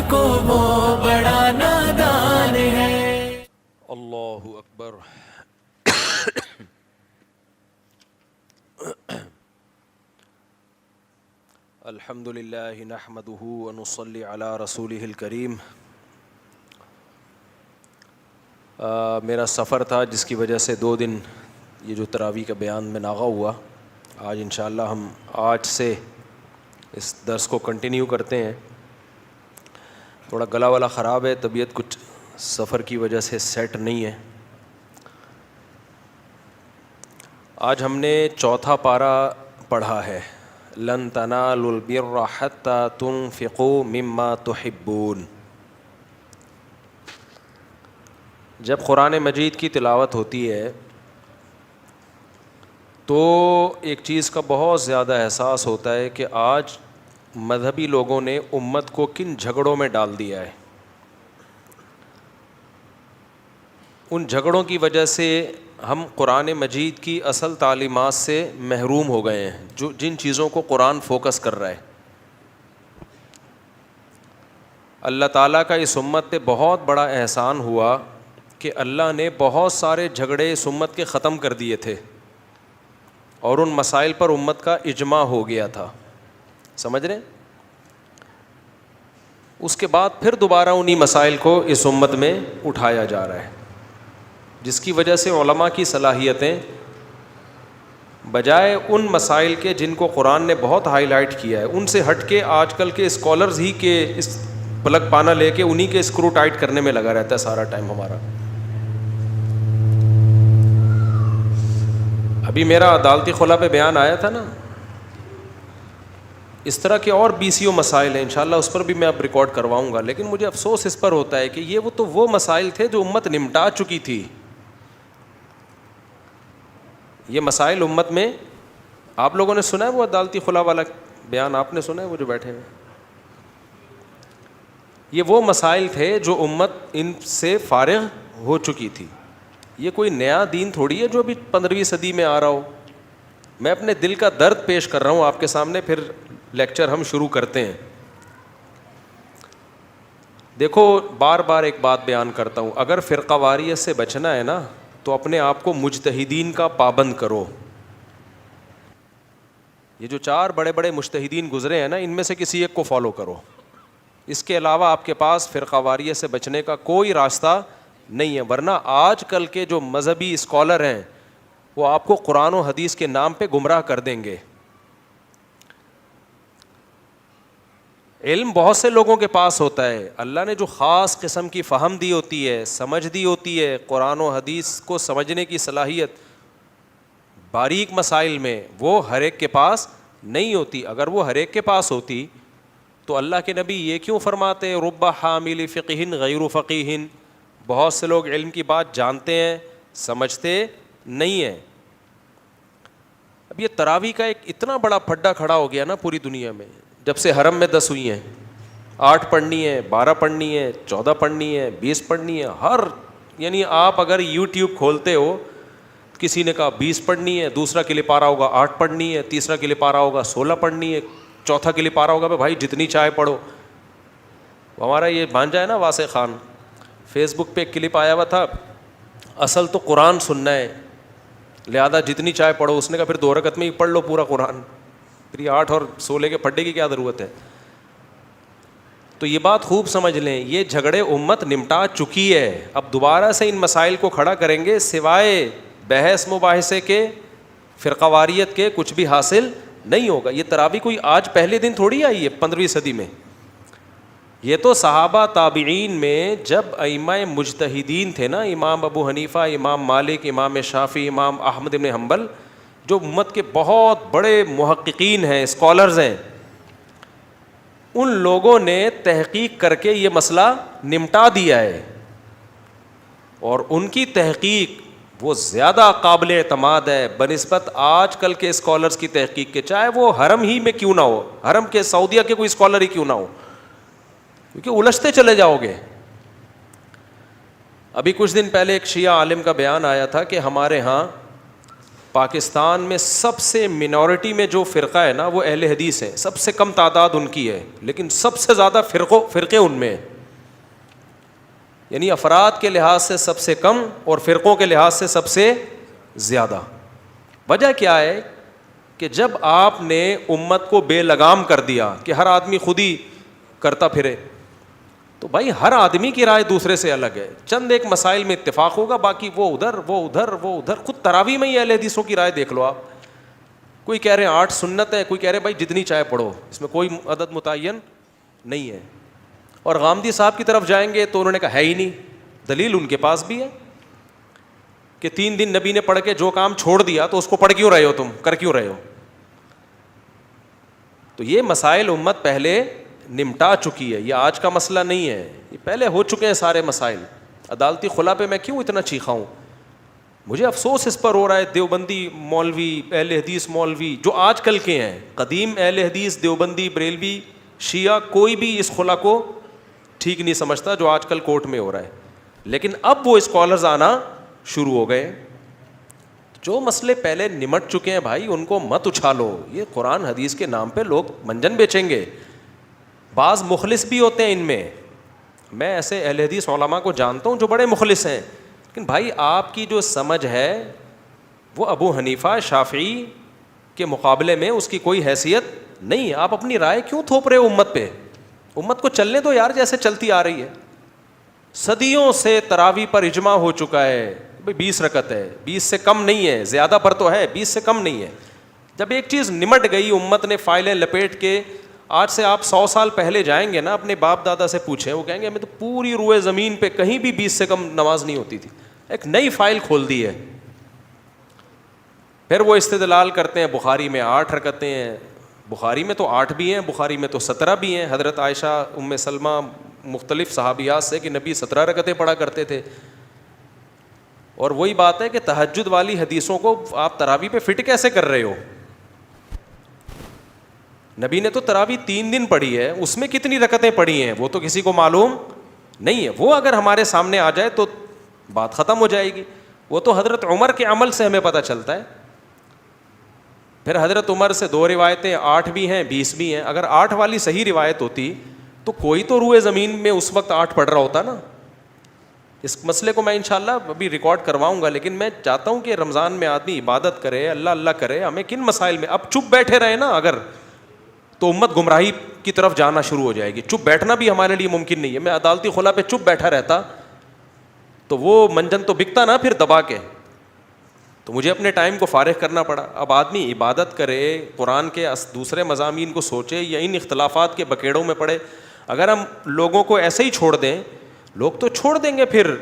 کو وہ بڑا نادان ہے۔ اللہ اکبر۔ الحمد للہ نحمدہ ونصلی علی رسولہ الکریم۔ میرا سفر تھا جس کی وجہ سے 2 دن یہ جو تراویح کا بیان میں ناغہ ہوا۔ آج انشاءاللہ ہم آج سے اس درس کو کنٹینیو کرتے ہیں۔ تھوڑا گلا والا خراب ہے، طبیعت کچھ سفر کی وجہ سے سیٹ نہیں ہے۔ آج ہم نے 4تھا پارہ پڑھا ہے، لن تنالوا البر حتى تنفقوا مما تحبون۔ جب قرآن مجید کی تلاوت ہوتی ہے تو ایک چیز کا بہت زیادہ احساس ہوتا ہے کہ آج مذہبی لوگوں نے امت کو کن جھگڑوں میں ڈال دیا ہے۔ ان جھگڑوں کی وجہ سے ہم قرآن مجید کی اصل تعلیمات سے محروم ہو گئے ہیں، جن چیزوں کو قرآن فوکس کر رہا ہے۔ اللہ تعالیٰ کا اس امت پہ بہت بڑا احسان ہوا کہ اللہ نے بہت سارے جھگڑے اس امت کے ختم کر دیے تھے اور ان مسائل پر امت کا اجماع ہو گیا تھا، سمجھ رہے ہیں؟ اس کے بعد پھر دوبارہ انہی مسائل کو اس امت میں اٹھایا جا رہا ہے، جس کی وجہ سے علماء کی صلاحیتیں بجائے ان مسائل کے جن کو قرآن نے بہت ہائی لائٹ کیا ہے، ان سے ہٹ کے آج کل کے اسکالرز ہی کے اس پلک پانا لے کے انہی کے اسکرو ٹائٹ کرنے میں لگا رہتا ہے سارا ٹائم ہمارا۔ ابھی میرا عدالتی خلا پہ بیان آیا تھا نا، اس طرح کے اور BCO مسائل ہیں، انشاءاللہ اس پر بھی میں اب ریکارڈ کرواؤں گا، لیکن مجھے افسوس اس پر ہوتا ہے کہ یہ وہ مسائل تھے جو امت نمٹا چکی تھی۔ یہ مسائل امت میں، آپ لوگوں نے سنا ہے وہ عدالتی خلا والا بیان؟ آپ نے سنا ہے وہ جو بیٹھے ہیں؟ یہ وہ مسائل تھے جو امت ان سے فارغ ہو چکی تھی۔ یہ کوئی نیا دین تھوڑی ہے جو ابھی 15ویں صدی میں آ رہا ہو۔ میں اپنے دل کا درد پیش کر رہا ہوں آپ کے سامنے، پھر لیکچر ہم شروع کرتے ہیں۔ دیکھو بار بار ایک بات بیان کرتا ہوں، اگر فرقہ واریت سے بچنا ہے نا تو اپنے آپ کو مجتہدین کا پابند کرو۔ یہ جو 4 بڑے بڑے مجتہدین گزرے ہیں نا، ان میں سے کسی ایک کو فالو کرو، اس کے علاوہ آپ کے پاس فرقہ واریت سے بچنے کا کوئی راستہ نہیں ہے، ورنہ آج کل کے جو مذہبی اسکالر ہیں وہ آپ کو قرآن و حدیث کے نام پہ گمراہ کر دیں گے۔ علم بہت سے لوگوں کے پاس ہوتا ہے، اللہ نے جو خاص قسم کی فہم دی ہوتی ہے، سمجھ دی ہوتی ہے، قرآن و حدیث کو سمجھنے کی صلاحیت باریک مسائل میں، وہ ہر ایک کے پاس نہیں ہوتی۔ اگر وہ ہر ایک کے پاس ہوتی تو اللہ کے نبی یہ کیوں فرماتے رب حامل فقہ غیر فقیہ؟ بہت سے لوگ علم کی بات جانتے ہیں، سمجھتے نہیں ہیں۔ اب یہ تراویح کا ایک اتنا بڑا پھڈا کھڑا ہو گیا نا پوری دنیا میں، جب سے حرم میں 10 ہوئی ہیں، 8 پڑھنی ہے، 12 پڑھنی ہے، 14 پڑھنی ہے، 20 پڑھنی ہے، یعنی آپ اگر یوٹیوب کھولتے ہو، کسی نے کہا 20 پڑھنی ہے، دوسرا کے لیے پارا ہوگا 8 پڑھنی ہے، تیسرا کے لیے پارا ہوگا 16 پڑھنی ہے، چوتھا کے لیے پارا ہوگا بھائی جتنی چاہے پڑھو۔ ہمارا یہ بھانجا ہے نا واسع خان، فیس بک پہ ایک کلپ آیا ہوا تھا، اصل تو قرآن سننا ہے لہذا جتنی چاہے پڑھو۔ اس نے کہا پھر 2 رکعت میں ہی پڑھ لو پورا قرآن، پھر یہ 8 اور 16 کے پھڈے کی کیا ضرورت ہے؟ تو یہ بات خوب سمجھ لیں، یہ جھگڑے امت نمٹا چکی ہے، اب دوبارہ سے ان مسائل کو کھڑا کریں گے سوائے بحث مباحثے کے، فرقہ واریت کے، کچھ بھی حاصل نہیں ہوگا۔ یہ تراویح کوئی آج پہلے دن تھوڑی آئی ہے 15ویں صدی میں، یہ تو صحابہ تابعین میں جب ائمہ مجتہدین تھے نا، امام ابو حنیفہ، امام مالک، امام شافعی، امام احمد بن حنبل، جو امت کے بہت بڑے محققین ہیں، اسکالرز ہیں، ان لوگوں نے تحقیق کر کے یہ مسئلہ نمٹا دیا ہے، اور ان کی تحقیق وہ زیادہ قابل اعتماد ہے بنسبت آج کل کے اسکالرز کی تحقیق کے، چاہے وہ حرم ہی میں کیوں نہ ہو، حرم کے سعودیہ کے کوئی اسکالر ہی کیوں نہ ہو، کیونکہ الجھتے چلے جاؤ گے۔ ابھی کچھ دن پہلے ایک شیعہ عالم کا بیان آیا تھا کہ ہمارے ہاں پاکستان میں سب سے منورٹی میں جو فرقہ ہے نا وہ اہل حدیث ہے, سب سے کم تعداد ان کی ہے, لیکن سب سے زیادہ فرقے ان میں ہیں. یعنی افراد کے لحاظ سے سب سے کم اور فرقوں کے لحاظ سے سب سے زیادہ. وجہ کیا ہے کہ جب آپ نے امت کو بے لگام کر دیا کہ ہر آدمی خود ہی کرتا پھرے, تو بھائی ہر آدمی کی رائے دوسرے سے الگ ہے. چند ایک مسائل میں اتفاق ہوگا, باقی وہ ادھر وہ ادھر وہ ادھر. خود تراویح میں ہی اہل حدیثوں کی رائے دیکھ لو آپ, کوئی کہہ رہے ہیں 8 سنت ہے, کوئی کہہ رہے ہیں بھائی جتنی چاہے پڑھو, اس میں کوئی عدد متعین نہیں ہے. اور غامدی صاحب کی طرف جائیں گے تو انہوں نے کہا ہے ہی نہیں. دلیل ان کے پاس بھی ہے کہ 3 دن نبی نے پڑھ کے جو کام چھوڑ دیا تو اس کو پڑھ کیوں رہے ہو, تم کر کیوں رہے ہو. تو یہ مسائل امت پہلے نمٹا چکی ہے, یہ آج کا مسئلہ نہیں ہے, یہ پہلے ہو چکے ہیں سارے مسائل. عدالتی خلا پہ میں کیوں اتنا چیخا ہوں, مجھے افسوس اس پر ہو رہا ہے. دیوبندی مولوی, اہل حدیث مولوی جو آج کل کے ہیں, قدیم اہل حدیث دیوبندی بریلوی شیعہ کوئی بھی اس خلا کو ٹھیک نہیں سمجھتا جو آج کل کورٹ میں ہو رہا ہے. لیکن اب وہ اسکالرز آنا شروع ہو گئے. جو مسئلے پہلے نمٹ چکے ہیں بھائی ان کو مت اچھالو. یہ قرآن حدیث کے نام پہ لوگ منجن بیچیں گے. بعض مخلص بھی ہوتے ہیں ان میں ایسے اہل حدیث علماء کو جانتا ہوں جو بڑے مخلص ہیں, لیکن بھائی آپ کی جو سمجھ ہے وہ ابو حنیفہ شافعی کے مقابلے میں اس کی کوئی حیثیت نہیں ہے. آپ اپنی رائے کیوں تھوپ رہے ہو امت پہ؟ امت کو چلنے دو یار جیسے چلتی آ رہی ہے. صدیوں سے تراویح پر اجماع ہو چکا ہے, 20 رکعت ہے, 20 سے کم نہیں ہے, زیادہ پر تو ہے 20 سے کم نہیں ہے. جب ایک چیز نمٹ گئی, امت نے فائلیں لپیٹ کے, آج سے آپ 100 سال پہلے جائیں گے نا اپنے باپ دادا سے پوچھیں, وہ کہیں گے ہمیں تو پوری روئے زمین پہ کہیں بھی 20 سے کم نماز نہیں ہوتی تھی. ایک نئی فائل کھول دی ہے. پھر وہ استدلال کرتے ہیں بخاری میں 8 رکعتیں ہیں, بخاری میں تو 8 بھی ہیں, بخاری میں تو 17 بھی ہیں. حضرت عائشہ ام سلمہ مختلف صحابیات سے کہ نبی 17 رکعتیں پڑھا کرتے تھے. اور وہی بات ہے کہ تہجد والی حدیثوں کو آپ تراویح پہ فٹ کیسے کر رہے ہو؟ نبی نے تو تراویح 3 دن پڑھی ہے, اس میں کتنی رکعتیں پڑھی ہیں وہ تو کسی کو معلوم نہیں ہے. وہ اگر ہمارے سامنے آ جائے تو بات ختم ہو جائے گی. وہ تو حضرت عمر کے عمل سے ہمیں پتہ چلتا ہے. پھر حضرت عمر سے 2 روایتیں 8 بھی ہیں 20 بھی ہیں. اگر 8 والی صحیح روایت ہوتی تو کوئی تو روئے زمین میں اس وقت 8 پڑھ رہا ہوتا نا. اس مسئلے کو میں انشاءاللہ ابھی ریکارڈ کرواؤں گا, لیکن میں چاہتا ہوں کہ رمضان میں آدمی عبادت کرے, اللہ اللہ کرے. ہمیں کن مسائل میں اب چپ بیٹھے رہے نا اگر, تو امت گمراہی کی طرف جانا شروع ہو جائے گی. چپ بیٹھنا بھی ہمارے لیے ممکن نہیں ہے. میں عدالتی خلا پہ چپ بیٹھا رہتا تو وہ منجن تو بکتا نا پھر دبا کے, تو مجھے اپنے ٹائم کو فارغ کرنا پڑا. اب آدمی عبادت کرے, قرآن کے دوسرے مضامین کو سوچے, یا ان اختلافات کے بکیڑوں میں پڑے. اگر ہم لوگوں کو ایسے ہی چھوڑ دیں, لوگ تو چھوڑ دیں گے پھر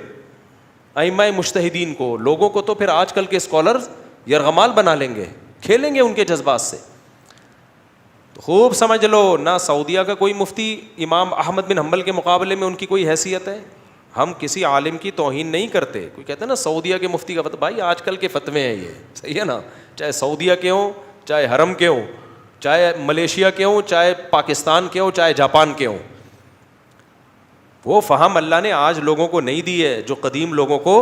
ائمہ مجتہدین کو, لوگوں کو تو پھر آج کل کے اسکالرز یرغمال بنا لیں گے, کھیلیں گے ان کے جذبات سے. تو خوب سمجھ لو, نہ سعودیہ کا کوئی مفتی امام احمد بن حنبل کے مقابلے میں ان کی کوئی حیثیت ہے. ہم کسی عالم کی توہین نہیں کرتے. کوئی کہتے ہیں نا سعودیہ کے مفتی کا فتویٰ, بھائی آج کل کے فتوے ہیں یہ, صحیح ہے نا, چاہے سعودیہ کے ہوں, چاہے حرم کے ہوں, چاہے ملیشیا کے ہوں, چاہے پاکستان کے ہوں, چاہے جاپان کے ہوں. وہ فہم اللہ نے آج لوگوں کو نہیں دی ہے جو قدیم لوگوں کو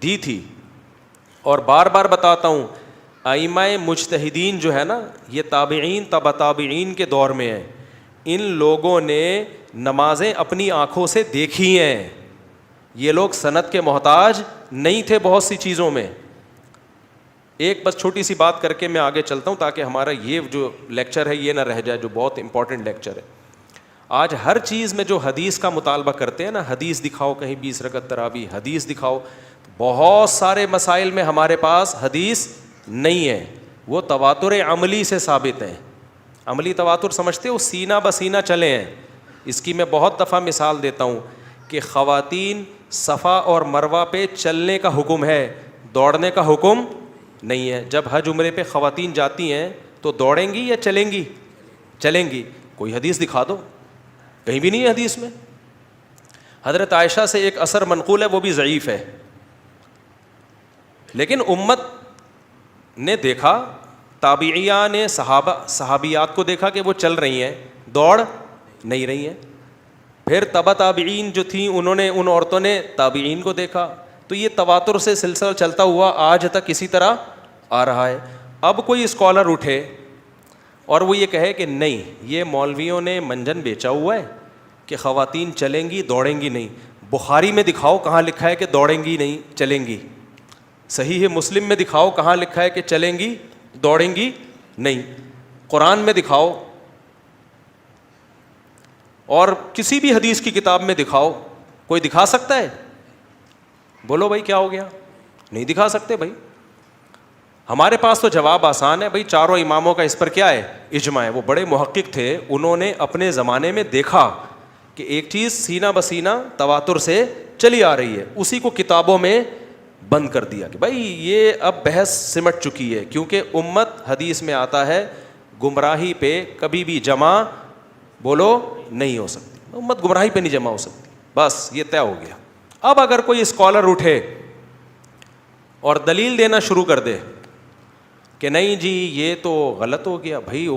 دی تھی. اور بار بار بتاتا ہوں, ائمہ مجتہدین جو ہے نا یہ تابعین تبع تابعین کے دور میں ہیں. ان لوگوں نے نمازیں اپنی آنکھوں سے دیکھی ہیں. یہ لوگ سند کے محتاج نہیں تھے بہت سی چیزوں میں. ایک بس چھوٹی سی بات کر کے میں آگے چلتا ہوں تاکہ ہمارا یہ جو لیکچر ہے یہ نہ رہ جائے, جو بہت امپورٹنٹ لیکچر ہے. آج ہر چیز میں جو حدیث کا مطالبہ کرتے ہیں نا, حدیث دکھاؤ کہیں 20 رکعت تراویح, حدیث دکھاؤ, بہت سارے مسائل میں ہمارے پاس حدیث نہیں ہے. وہ تواتر عملی سے ثابت ہیں. عملی تواتر سمجھتے ہو, سینہ بسینہ چلے ہیں. اس کی میں بہت دفعہ مثال دیتا ہوں کہ خواتین صفا اور مروہ پہ چلنے کا حکم ہے, دوڑنے کا حکم نہیں ہے. جب حج عمرے پہ خواتین جاتی ہیں تو دوڑیں گی یا چلیں گی؟ چلیں گی. کوئی حدیث دکھا دو, کہیں بھی نہیں ہے حدیث میں. حضرت عائشہ سے ایک اثر منقول ہے, وہ بھی ضعیف ہے, لیکن امت نے دیکھا, تابعیہ نے صحابیات کو دیکھا کہ وہ چل رہی ہیں, دوڑ نہیں رہی ہیں. پھر تبع تابعین جو تھیں انہوں نے, ان عورتوں نے تابعین کو دیکھا. تو یہ تواتر سے سلسلہ چلتا ہوا آج تک اسی طرح آ رہا ہے. اب کوئی اسکالر اٹھے اور وہ یہ کہے کہ نہیں, یہ مولویوں نے منجن بیچا ہوا ہے کہ خواتین چلیں گی دوڑیں گی نہیں. بخاری میں دکھاؤ کہاں لکھا ہے کہ دوڑیں گی نہیں چلیں گی. صحیح مسلم میں دکھاؤ کہاں لکھا ہے کہ چلیں گی دوڑیں گی نہیں. قرآن میں دکھاؤ اور کسی بھی حدیث کی کتاب میں دکھاؤ. کوئی دکھا سکتا ہے؟ بولو بھائی کیا ہو گیا؟ نہیں دکھا سکتے بھائی. ہمارے پاس تو جواب آسان ہے بھائی, چاروں اماموں کا اس پر کیا ہے؟ اجماع ہے. وہ بڑے محقق تھے, انہوں نے اپنے زمانے میں دیکھا کہ ایک چیز سینہ بسینہ تواتر سے چلی آ رہی ہے, اسی کو کتابوں میں بند کر دیا کہ بھائی یہ اب بحث سمٹ چکی ہے, کیونکہ امت حدیث میں آتا ہے گمراہی پہ کبھی بھی جمع بولو نہیں ہو سکتی. امت گمراہی پہ نہیں جمع ہو سکتی, بس یہ طے ہو گیا. اب اگر کوئی اسکالر اٹھے اور دلیل دینا شروع کر دے کہ نہیں جی یہ تو غلط ہو گیا, بھائی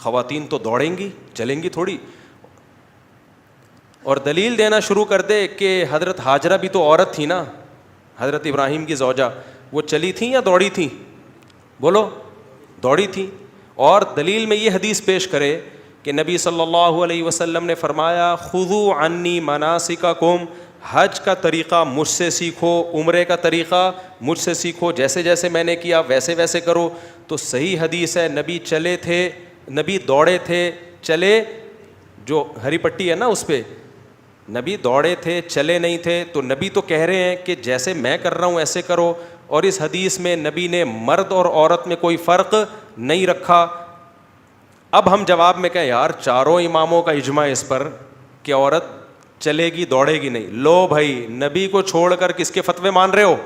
خواتین تو دوڑیں گی چلیں گی تھوڑی, اور دلیل دینا شروع کر دے کہ حضرت ہاجرہ بھی تو عورت تھی نا, حضرت ابراہیم کی زوجہ, وہ چلی تھیں یا دوڑی تھیں؟ بولو دوڑی تھیں. اور دلیل میں یہ حدیث پیش کرے کہ نبی صلی اللہ علیہ وسلم نے فرمایا خذوا عنی مناسککم, حج کا طریقہ مجھ سے سیکھو, عمرے کا طریقہ مجھ سے سیکھو, جیسے جیسے میں نے کیا ویسے ویسے کرو. تو صحیح حدیث ہے, نبی چلے تھے, نبی دوڑے تھے, چلے, جو ہری پٹی ہے نا اس پہ, نبی دوڑے تھے چلے نہیں تھے. تو نبی تو کہہ رہے ہیں کہ جیسے میں کر رہا ہوں ایسے کرو, اور اس حدیث میں نبی نے مرد اور عورت میں کوئی فرق نہیں رکھا. اب ہم جواب میں کہیں یار چاروں اماموں کا اجماع اس پر کہ عورت چلے گی دوڑے گی نہیں. لو بھائی, نبی کو چھوڑ کر کس کے فتوے مان رہے ہو؟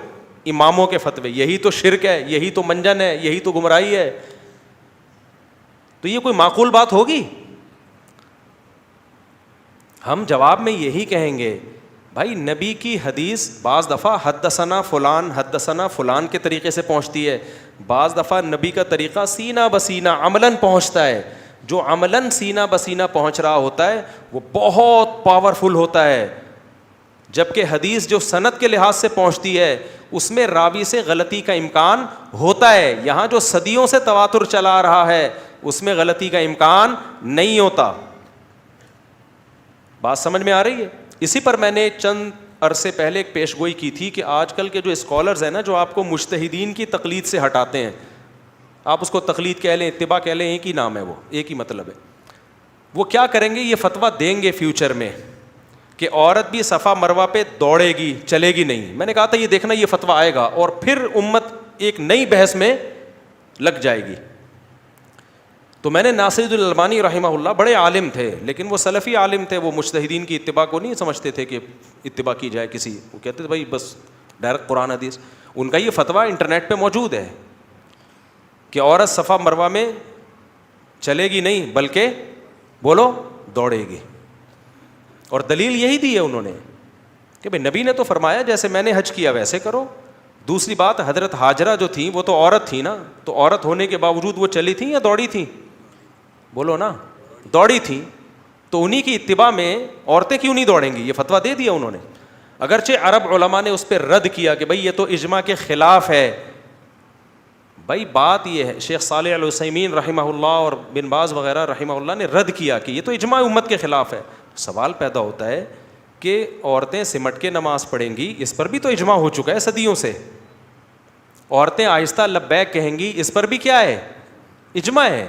اماموں کے فتوے. یہی تو شرک ہے, یہی تو منجن ہے, یہی تو گمراہی ہے. تو یہ کوئی معقول بات ہوگی؟ ہم جواب میں یہی کہیں گے بھائی نبی کی حدیث بعض دفعہ حدثنا فلان کے طریقے سے پہنچتی ہے, بعض دفعہ نبی کا طریقہ سینہ بسینہ عملاً پہنچتا ہے. جو عملاً سینہ بسینہ پہنچ رہا ہوتا ہے وہ بہت پاورفل ہوتا ہے, جبکہ حدیث جو سند کے لحاظ سے پہنچتی ہے اس میں راوی سے غلطی کا امکان ہوتا ہے. یہاں جو صدیوں سے تواتر چلا آ رہا ہے اس میں غلطی کا امکان نہیں ہوتا. بات سمجھ میں آ رہی ہے؟ اسی پر میں نے چند عرصے پہلے ایک پیش گوئی کی تھی کہ آج کل کے جو اسکالرز ہیں نا, جو آپ کو مجتہدین کی تقلید سے ہٹاتے ہیں, آپ اس کو تقلید کہہ لیں اتباع کہہ لیں, ایک ہی نام ہے, وہ ایک ہی مطلب ہے. وہ کیا کریں گے, یہ فتویٰ دیں گے فیوچر میں کہ عورت بھی صفا مروہ پہ دوڑے گی چلے گی نہیں. میں نے کہا تھا یہ دیکھنا یہ فتویٰ آئے گا اور پھر امت ایک نئی بحث میں لگ جائے گی. تو میں نے ناصر الالبانی رحمہ اللہ, بڑے عالم تھے لیکن وہ سلفی عالم تھے, وہ مجتہدین کی اتباع کو نہیں سمجھتے تھے کہ اتباع کی جائے کسی, وہ کہتے تھے بھائی بس ڈائریکٹ قرآن حدیث. ان کا یہ فتویٰ انٹرنیٹ پہ موجود ہے کہ عورت صفا مروہ میں چلے گی نہیں بلکہ بولو دوڑے گی. اور دلیل یہی دی ہے انہوں نے کہ بھائی نبی نے تو فرمایا جیسے میں نے حج کیا ویسے کرو. دوسری بات, حضرت ہاجرہ جو تھیں وہ تو عورت تھی نا, تو عورت ہونے کے باوجود وہ چلی تھیں یا دوڑی تھیں؟ بولو نا, دوڑی تھیں. تو انہی کی اتباع میں عورتیں کیوں نہیں دوڑیں گی؟ یہ فتویٰ دے دیا انہوں نے. اگرچہ عرب علماء نے اس پہ رد کیا کہ بھائی یہ تو اجماع کے خلاف ہے. بھائی بات یہ ہے, شیخ صالح العثیمین رحمہ اللہ اور بن باز وغیرہ رحمہ اللہ نے رد کیا کہ یہ تو اجماع امت کے خلاف ہے. سوال پیدا ہوتا ہے کہ عورتیں سمٹ کے نماز پڑھیں گی, اس پر بھی تو اجماع ہو چکا ہے صدیوں سے. عورتیں آہستہ لبیک کہیں گی, اس پر بھی کیا ہے؟ اجماع ہے.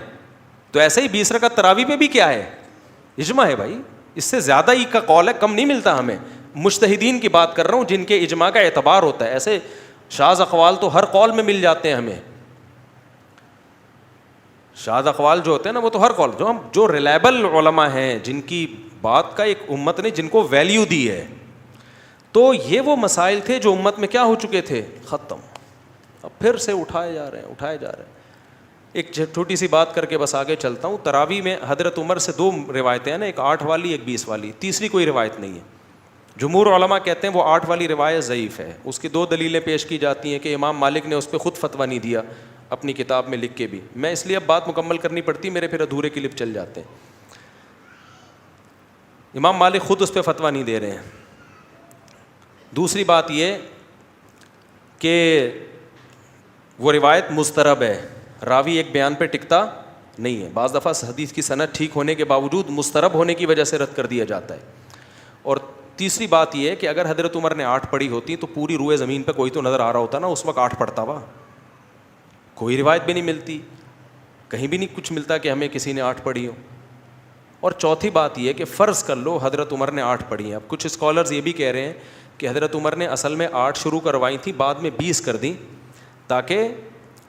تو ایسے ہی 20 رکعت تراویح پہ بھی کیا ہے؟ اجماع ہے. بھائی اس سے زیادہ ہی کا قول ہے, کم نہیں ملتا ہمیں. مجتہدین کی بات کر رہا ہوں جن کے اجماع کا اعتبار ہوتا ہے. ایسے شاذ اقوال تو ہر قول میں مل جاتے ہیں ہمیں. شاذ اقوال جو ہوتے ہیں نا وہ تو ہر قول, جو ریلائبل علماء ہیں جن کی بات کا ایک امت نے جن کو ویلیو دی ہے. تو یہ وہ مسائل تھے جو امت میں کیا ہو چکے تھے, ختم. اب پھر سے اٹھائے جا رہے ہیں. ایک چھوٹی سی بات کر کے بس آگے چلتا ہوں. تراویح میں حضرت عمر سے 2 روایتیں ہیں نا, ایک 8 والی ایک 20 والی, تیسری کوئی روایت نہیں ہے. جمہور علماء کہتے ہیں وہ 8 والی روایت ضعیف ہے. اس کی 2 دلیلیں پیش کی جاتی ہیں کہ امام مالک نے اس پہ خود فتویٰ نہیں دیا اپنی کتاب میں لکھ کے بھی. میں اس لیے اب بات مکمل کرنی پڑتی, میرے پھر ادھورے کلپ چل جاتے ہیں. امام مالک خود اس پہ فتویٰ نہیں دے رہے ہیں. دوسری بات یہ کہ وہ روایت مضطرب ہے, راوی ایک بیان پہ ٹکتا نہیں ہے. بعض دفعہ حدیث کی سند ٹھیک ہونے کے باوجود مضطرب ہونے کی وجہ سے رد کر دیا جاتا ہے. اور تیسری بات یہ ہے کہ اگر حضرت عمر نے 8 پڑھی ہوتی تو پوری روئے زمین پہ کوئی تو نظر آ رہا ہوتا نا, اس وقت 8 پڑھتا ہوا. کوئی روایت بھی نہیں ملتی, کہیں بھی نہیں کچھ ملتا کہ ہمیں کسی نے 8 پڑھی ہو. اور چوتھی بات یہ ہے کہ فرض کر لو حضرت عمر نے 8 پڑھی ہیں. اب کچھ اسکالرز یہ بھی کہہ رہے ہیں کہ حضرت عمر نے اصل میں 8 شروع کروائی تھیں, بعد میں 20 کر دیں تاکہ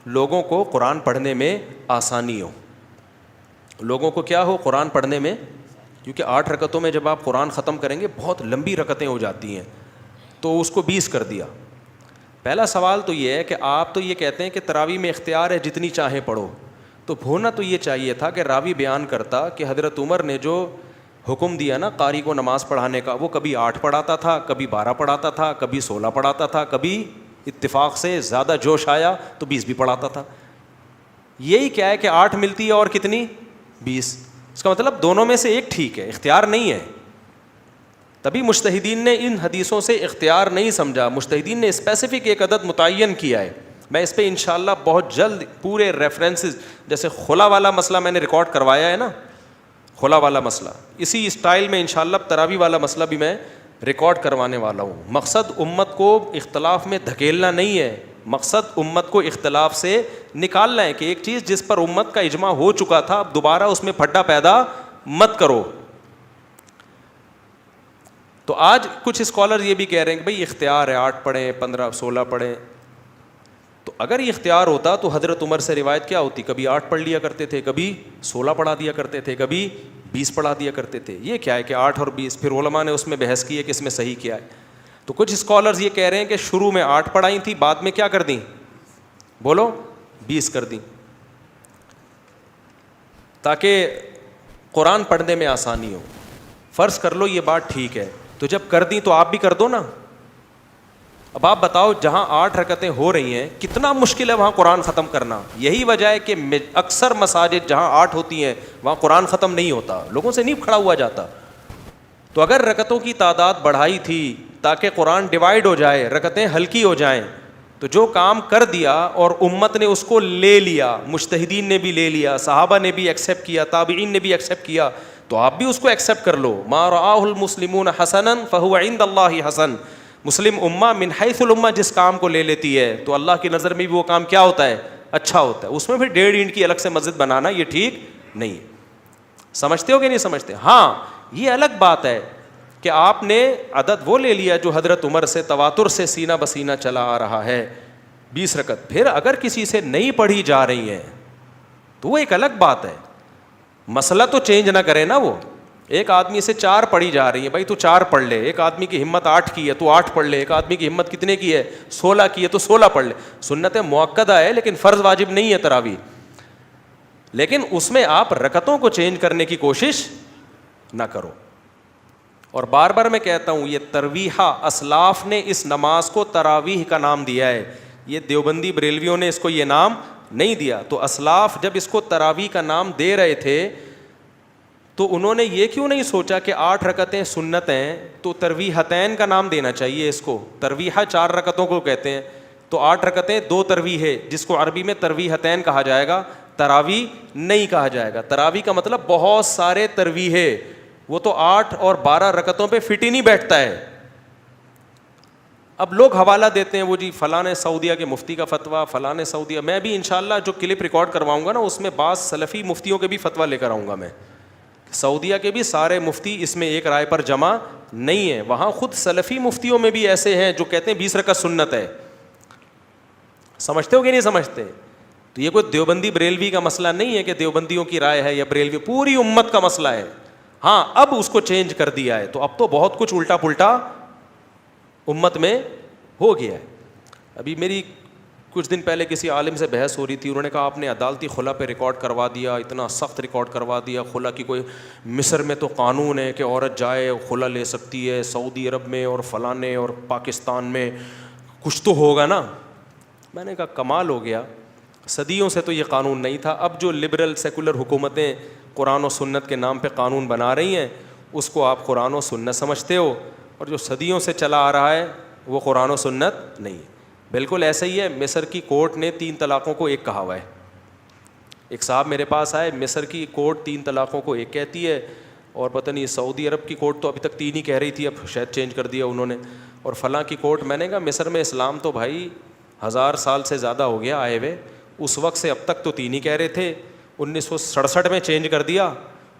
لوگوں کو قرآن پڑھنے میں آسانی ہو. لوگوں کو کیا ہو قرآن پڑھنے میں, کیونکہ 8 رکعتوں میں جب آپ قرآن ختم کریں گے بہت لمبی رکعتیں ہو جاتی ہیں, تو اس کو 20 کر دیا. پہلا سوال تو یہ ہے کہ آپ تو یہ کہتے ہیں کہ تراویح میں اختیار ہے جتنی چاہیں پڑھو, تو ہونا تو یہ چاہیے تھا کہ راوی بیان کرتا کہ حضرت عمر نے جو حکم دیا نا قاری کو نماز پڑھانے کا, وہ کبھی 8 پڑھاتا تھا, کبھی 12 پڑھاتا تھا, کبھی 16 پڑھاتا تھا, کبھی اتفاق سے زیادہ جوش آیا تو 20 بھی پڑھاتا تھا. یہی کیا ہے کہ 8 ملتی ہے اور کتنی 20, اس کا مطلب دونوں میں سے ایک ٹھیک ہے, اختیار نہیں ہے. تبھی مجتہدین نے ان حدیثوں سے اختیار نہیں سمجھا, مجتہدین نے اسپیسیفک ایک عدد متعین کیا ہے. میں اس پہ انشاءاللہ بہت جلد پورے ریفرنسز, جیسے خلا والا مسئلہ میں نے ریکارڈ کروایا ہے نا, خلا والا مسئلہ اسی اسٹائل میں انشاءاللہ تراویح والا مسئلہ بھی میں ریکارڈ کروانے والا ہوں. مقصد امت کو اختلاف میں دھکیلنا نہیں ہے, مقصد امت کو اختلاف سے نکالنا ہے کہ ایک چیز جس پر امت کا اجماع ہو چکا تھا اب دوبارہ اس میں پھڈا پیدا مت کرو. تو آج کچھ اسکالر یہ بھی کہہ رہے ہیں کہ بھائی اختیار ہے 8 پڑھیں 15 16 پڑھیں. تو اگر یہ اختیار ہوتا تو حضرت عمر سے روایت کیا ہوتی, کبھی 8 پڑھ لیا کرتے تھے, کبھی 16 پڑھا دیا کرتے تھے, کبھی 20 پڑھا دیا کرتے تھے. یہ کیا ہے کہ 8 اور 20, پھر علماء نے اس میں بحث کی ہے کہ اس میں صحیح کیا ہے. تو کچھ اسکالرز یہ کہہ رہے ہیں کہ شروع میں 8 پڑھائی تھی, بعد میں کیا کر دیں, بولو 20 کر دیں تاکہ قرآن پڑھنے میں آسانی ہو. فرض کر لو یہ بات ٹھیک ہے, تو جب کر دیں تو آپ بھی کر دو نا. اب آپ بتاؤ جہاں 8 رکعتیں ہو رہی ہیں کتنا مشکل ہے وہاں قرآن ختم کرنا. یہی وجہ ہے کہ اکثر مساجد جہاں 8 ہوتی ہیں وہاں قرآن ختم نہیں ہوتا, لوگوں سے نہیں کھڑا ہوا جاتا. تو اگر رکعتوں کی تعداد بڑھائی تھی تاکہ قرآن ڈیوائیڈ ہو جائے, رکعتیں ہلکی ہو جائیں, تو جو کام کر دیا اور امت نے اس کو لے لیا, مجتہدین نے بھی لے لیا, صحابہ نے بھی ایکسیپٹ کیا, تابعین نے بھی ایکسیپٹ کیا, تو آپ بھی اس کو ایکسیپٹ کر لو. ما رآہ المسلمون حسنا فہو عند اللہ حسن. مسلم امہ من حیث الامہ جس کام کو لے لیتی ہے تو اللہ کی نظر میں بھی وہ کام کیا ہوتا ہے, اچھا ہوتا ہے. اس میں پھر 1.5 اینٹ کی الگ سے مسجد بنانا یہ ٹھیک نہیں ہے. سمجھتے ہو کہ نہیں سمجھتے؟ ہاں یہ الگ بات ہے کہ آپ نے عدد وہ لے لیا جو حضرت عمر سے تواتر سے سینہ بسینہ چلا آ رہا ہے 20 رکعت. پھر اگر کسی سے نہیں پڑھی جا رہی ہیں تو وہ ایک الگ بات ہے, مسئلہ تو چینج نہ کرے نا. وہ ایک آدمی سے 4 پڑھی جا رہی ہے, بھائی تو 4 پڑھ لے. ایک آدمی کی ہمت 8 کی ہے تو 8 پڑھ لے. ایک آدمی کی ہمت کتنے کی ہے 16 کی ہے تو 16 پڑھ لے. سنت مؤکدہ ہے لیکن فرض واجب نہیں ہے تراویح, لیکن اس میں آپ رکعتوں کو چینج کرنے کی کوشش نہ کرو. اور بار بار میں کہتا ہوں یہ ترویحہ, اسلاف نے اس نماز کو تراویح کا نام دیا ہے, یہ دیوبندی بریلویوں نے اس کو یہ نام نہیں دیا. تو اسلاف جب اس کو تراویح کا نام دے رہے تھے تو انہوں نے یہ کیوں نہیں سوچا کہ 8 رکعتیں سنت ہیں تو ترویحتین کا نام دینا چاہیے اس کو. ترویحہ 4 رکعتوں کو کہتے ہیں, تو 8 رکعتیں 2 ترویح ہے جس کو عربی میں ترویحتین کہا جائے گا, تراویح نہیں کہا جائے گا. تراویح کا مطلب بہت سارے ترویح ہے, وہ تو 8 اور 12 رکعتوں پہ فٹ ہی نہیں بیٹھتا ہے. اب لوگ حوالہ دیتے ہیں وہ جی فلاں سعودیہ کے مفتی کا فتویٰ, فلاں سعودیہ. میں بھی انشاءاللہ جو کلپ ریکارڈ کرواؤں گا نا اس میں بعض سلفی مفتیوں کے بھی فتویٰ لے کر آؤں گا. میں سعودیہ کے بھی سارے مفتی اس میں ایک رائے پر جمع نہیں ہیں. وہاں خود سلفی مفتیوں میں بھی ایسے ہیں جو کہتے ہیں 20 رکعت سنت ہے. سمجھتے ہو کہ نہیں سمجھتے؟ تو یہ کوئی دیوبندی بریلوی کا مسئلہ نہیں ہے کہ دیوبندیوں کی رائے ہے یا بریلوی, پوری امت کا مسئلہ ہے. ہاں اب اس کو چینج کر دیا ہے تو اب تو بہت کچھ الٹا پلٹا امت میں ہو گیا ہے. ابھی میری کچھ دن پہلے کسی عالم سے بحث ہو رہی تھی, انہوں نے کہا آپ نے عدالتی خلا پہ ریکارڈ کروا دیا, اتنا سخت ریکارڈ کروا دیا خلا کی. کوئی مصر میں تو قانون ہے کہ عورت جائے خلا لے سکتی ہے, سعودی عرب میں اور فلانے اور پاکستان میں کچھ تو ہوگا نا. میں نے کہا کمال ہو گیا, صدیوں سے تو یہ قانون نہیں تھا. اب جو لبرل سیکولر حکومتیں قرآن و سنت کے نام پہ قانون بنا رہی ہیں اس کو آپ قرآن و سنت سمجھتے ہو, اور جو صدیوں سے چلا آ رہا ہے وہ قرآن و سنت نہیں ہے. بالکل ایسا ہی ہے. مصر کی کورٹ نے 3 طلاقوں کو ایک کہا ہوا ہے. ایک صاحب میرے پاس آئے, مصر کی کورٹ 3 طلاقوں کو ایک کہتی ہے, اور پتہ نہیں سعودی عرب کی کورٹ تو ابھی تک 3 ہی کہہ رہی تھی, اب شاید چینج کر دیا انہوں نے, اور فلاں کی کورٹ. میں نے کہا مصر میں اسلام تو بھائی 1000 سال سے زیادہ ہو گیا آئے ہوئے, اس وقت سے اب تک تو 3 ہی کہہ رہے تھے, 1967 میں چینج کر دیا.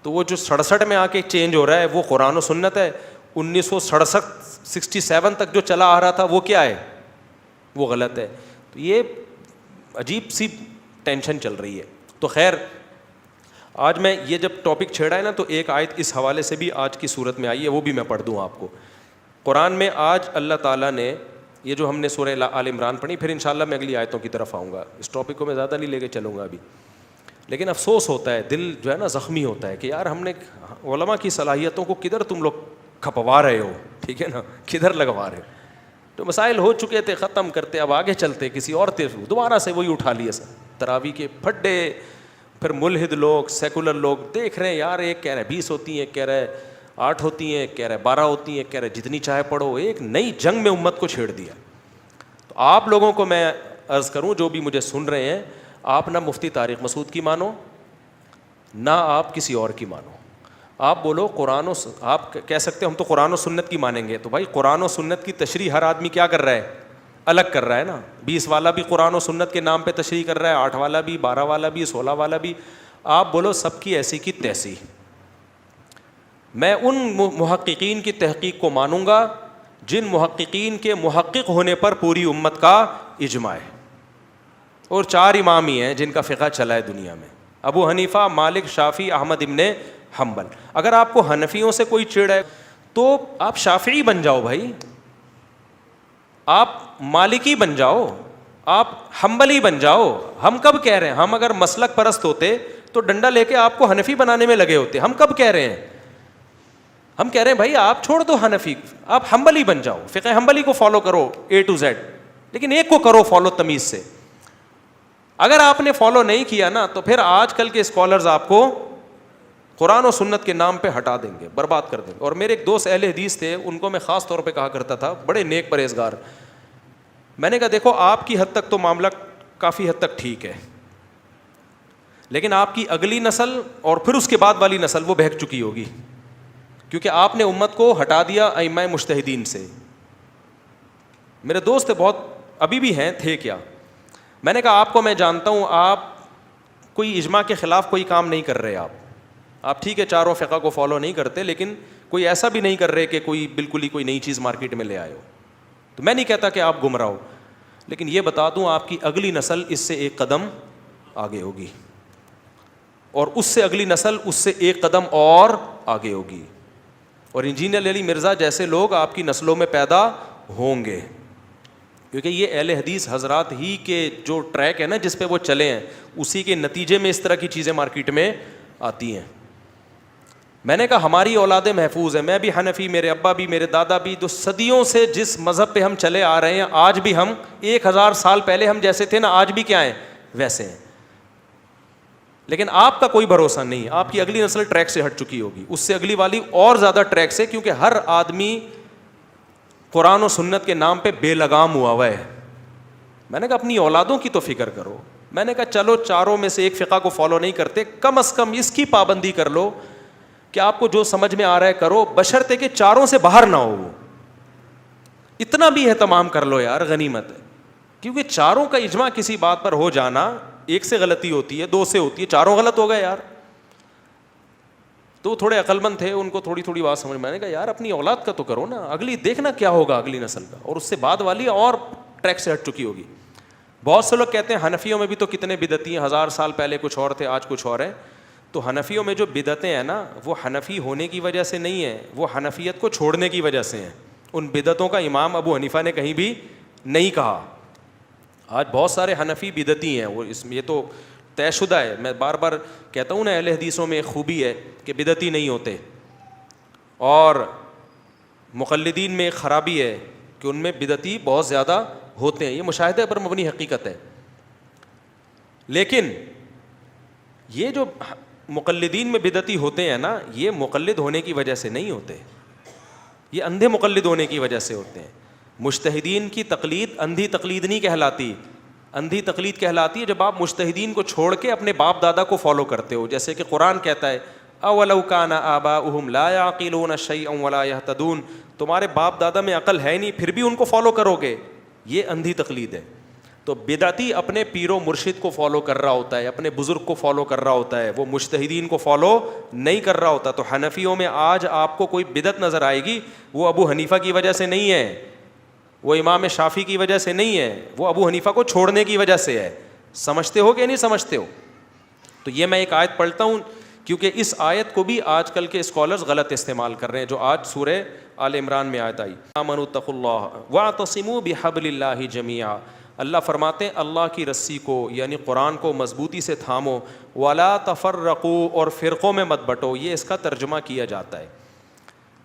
تو وہ جو 67 میں آ کے چینج ہو رہا ہے وہ قرآن و سنت ہے. 1967 تک جو چلا آ رہا تھا وہ کیا ہے, وہ غلط ہے. تو یہ عجیب سی ٹینشن چل رہی ہے. تو خیر آج میں یہ جب ٹاپک چھیڑا ہے نا, تو ایک آیت اس حوالے سے بھی آج کی صورت میں آئی ہے, وہ بھی میں پڑھ دوں آپ کو. قرآن میں آج اللہ تعالیٰ نے یہ جو ہم نے سورہ آل عمران پڑھی, پھر انشاءاللہ میں اگلی آیتوں کی طرف آؤں گا. اس ٹاپک کو میں زیادہ نہیں لے کے چلوں گا ابھی, لیکن افسوس ہوتا ہے, دل جو ہے نا زخمی ہوتا ہے کہ یار ہم نے علماء کی صلاحیتوں کو کدھر تم لوگ کھپوا رہے ہو, ٹھیک ہے نا, کدھر لگوا رہے ہو. جو مسائل ہو چکے تھے ختم کرتے, اب آگے چلتے کسی اور طرف, دوبارہ سے وہی اٹھا لیے سر تراویح کے پھڈے. پھر ملحد لوگ, سیکولر لوگ دیکھ رہے ہیں یار, ایک کہہ رہے 20 ہوتی ہیں, ایک کہہ رہے 8 ہوتی ہیں, ایک کہہ رہے 12 ہوتی ہیں, ایک کہہ رہے جتنی چاہے پڑھو. ایک نئی جنگ میں امت کو چھیڑ دیا. تو آپ لوگوں کو میں عرض کروں, جو بھی مجھے سن رہے ہیں, آپ نہ مفتی طارق مسعود کی مانو, نہ آپ کسی اور کی مانو. آپ بولو قرآن آپ کہہ سکتے ہم تو قرآن و سنت کی مانیں گے, تو بھائی قرآن و سنت کی تشریح ہر آدمی کیا کر رہا ہے, الگ کر رہا ہے نا. 20 والا بھی قرآن و سنت کے نام پہ تشریح کر رہا ہے, 8 والا بھی, 12 والا بھی, 16 والا بھی. آپ بولو سب کی ایسی کی تیسی. میں ان محققین کی تحقیق کو مانوں گا جن محققین کے محقق ہونے پر پوری امت کا اجماع ہے. اور 4 امام ہی ہیں جن کا فقہ چلا ہے دنیا میں, ابو حنیفہ, مالک, شافعی, احمد ابن حنبل. اگر آپ کو حنفیوں سے کوئی چڑ ہے تو آپ شافعی بن جاؤ بھائی, آپ مالکی بن جاؤ, آپ حنبلی بن جاؤ. ہم کب کہہ رہے ہیں, ہم اگر مسلک پرست ہوتے تو ڈنڈا لے کے آپ کو حنفی بنانے میں لگے ہوتے. ہم کب کہہ رہے ہیں, ہم کہہ رہے ہیں بھائی آپ چھوڑ دو حنفی, آپ حنبلی بن جاؤ, فقہ حنبلی کو فالو کرو A to Z, لیکن ایک کو کرو فالو تمیز سے. اگر آپ نے فالو نہیں کیا نا تو پھر آج کل کے اسکالرز آپ کو قرآن و سنت کے نام پہ ہٹا دیں گے, برباد کر دیں گے. اور میرے ایک دوست اہل حدیث تھے, ان کو میں خاص طور پہ کہا کرتا تھا, بڑے نیک پرہیزگار. میں نے کہا دیکھو آپ کی حد تک تو معاملہ کافی حد تک ٹھیک ہے, لیکن آپ کی اگلی نسل اور پھر اس کے بعد والی نسل وہ بہک چکی ہوگی, کیونکہ آپ نے امت کو ہٹا دیا ائمہ مجتہدین سے. میرے دوست بہت ابھی بھی ہیں, تھے کیا. میں نے کہا آپ کو میں جانتا ہوں, آپ کوئی اجماع کے خلاف کوئی کام نہیں کر رہے. آپ ٹھیک ہے چاروں فقہ کو فالو نہیں کرتے, لیکن کوئی ایسا بھی نہیں کر رہے کہ کوئی بالکل ہی کوئی نئی چیز مارکیٹ میں لے آئے ہو. تو میں نہیں کہتا کہ آپ گمراہ ہو, لیکن یہ بتا دوں آپ کی اگلی نسل اس سے ایک قدم آگے ہوگی, اور اس سے اگلی نسل اس سے ایک قدم اور آگے ہوگی. اور انجینئر علی مرزا جیسے لوگ آپ کی نسلوں میں پیدا ہوں گے, کیونکہ یہ اہل حدیث حضرات ہی کے جو ٹریک ہے نا جس پہ وہ چلے ہیں, اسی کے نتیجے میں اس طرح کی چیزیں مارکیٹ میں آتی ہیں. میں نے کہا ہماری اولادیں محفوظ ہیں, میں بھی حنفی, میرے ابا بھی, میرے دادا بھی, تو صدیوں سے جس مذہب پہ ہم چلے آ رہے ہیں, آج بھی ہم 1000 سال پہلے ہم جیسے تھے نا, آج بھی کیا ہیں ویسے ہیں. لیکن آپ کا کوئی بھروسہ نہیں, آپ کی اگلی نسل ٹریک سے ہٹ چکی ہوگی, اس سے اگلی والی اور زیادہ ٹریک سے, کیونکہ ہر آدمی قرآن و سنت کے نام پہ بے لگام ہوا ہوا ہے. میں نے کہا اپنی اولادوں کی تو فکر کرو. میں نے کہا چلو چاروں میں سے ایک فقہ کو فالو نہیں کرتے, کم از کم اس کی پابندی کر لو کہ آپ کو جو سمجھ میں آ رہا ہے کرو, بشرطے کہ چاروں سے باہر نہ ہو. وہ اتنا بھی اہتمام کر لو یار, غنیمت ہے. کیونکہ چاروں کا اجماع کسی بات پر ہو جانا, ایک سے غلطی ہوتی ہے, 2 سے ہوتی ہے, چاروں غلط ہو گئے یار. تو تھوڑے عقل مند تھے, ان کو تھوڑی تھوڑی بات سمجھ میں آنے کا, یار اپنی اولاد کا تو کرو نا, اگلی دیکھنا کیا ہوگا اگلی نسل کا, اور اس سے بعد والی اور ٹریک سے ہٹ چکی ہوگی. بہت سے لوگ کہتے ہیں حنفیوں میں بھی تو کتنے بدعتی ہیں, 1000 سال پہلے کچھ اور تھے, آج کچھ اور ہیں. تو حنفیوں میں جو بدعتیں ہیں نا, وہ حنفی ہونے کی وجہ سے نہیں ہے, وہ حنفیت کو چھوڑنے کی وجہ سے ہیں. ان بدعتوں کا امام ابو حنیفہ نے کہیں بھی نہیں کہا. آج بہت سارے حنفی بدعتی ہیں, وہ اس میں یہ تو طے شدہ ہے. میں بار بار کہتا ہوں نا, اہل حدیثوں میں ایک خوبی ہے کہ بدعتی نہیں ہوتے, اور مقلدین میں ایک خرابی ہے کہ ان میں بدعتی بہت زیادہ ہوتے ہیں. یہ مشاہدے پر مبنی حقیقت ہے. لیکن یہ جو مقلدین میں بدعتی ہوتے ہیں نا, یہ مقلد ہونے کی وجہ سے نہیں ہوتے, یہ اندھے مقلد ہونے کی وجہ سے ہوتے ہیں. مجتہدین کی تقلید اندھی تقلید نہیں کہلاتی. اندھی تقلید کہلاتی ہے جب آپ مجتہدین کو چھوڑ کے اپنے باپ دادا کو فالو کرتے ہو. جیسے کہ قرآن کہتا ہے اولو کان آباؤہم لا یعقلون شیئا ولا یہتدون, تمہارے باپ دادا میں عقل ہے نہیں پھر بھی ان کو فالو کرو گے, یہ اندھی تقلید ہے. تو بدعتی اپنے پیر و مرشد کو فالو کر رہا ہوتا ہے, اپنے بزرگ کو فالو کر رہا ہوتا ہے, وہ مجتہدین کو فالو نہیں کر رہا ہوتا. تو حنفیوں میں آج آپ کو کوئی بدعت نظر آئے گی, وہ ابو حنیفہ کی وجہ سے نہیں ہے, وہ امام شافعی کی وجہ سے نہیں ہے, وہ ابو حنیفہ کو چھوڑنے کی وجہ سے ہے. سمجھتے ہو کہ نہیں سمجھتے ہو؟ تو یہ میں ایک آیت پڑھتا ہوں کیونکہ اس آیت کو بھی آج کل کے اسکالرز غلط استعمال کر رہے ہیں, جو آج سورہ آل عمران میں آیت آئی آمنوا اتقوا اللہ واعتصموا بحبل اللہ جمیعا. اللہ فرماتے ہیں اللہ کی رسی کو یعنی قرآن کو مضبوطی سے تھامو, ولا تفرقوا اور فرقوں میں مت بٹو, یہ اس کا ترجمہ کیا جاتا ہے.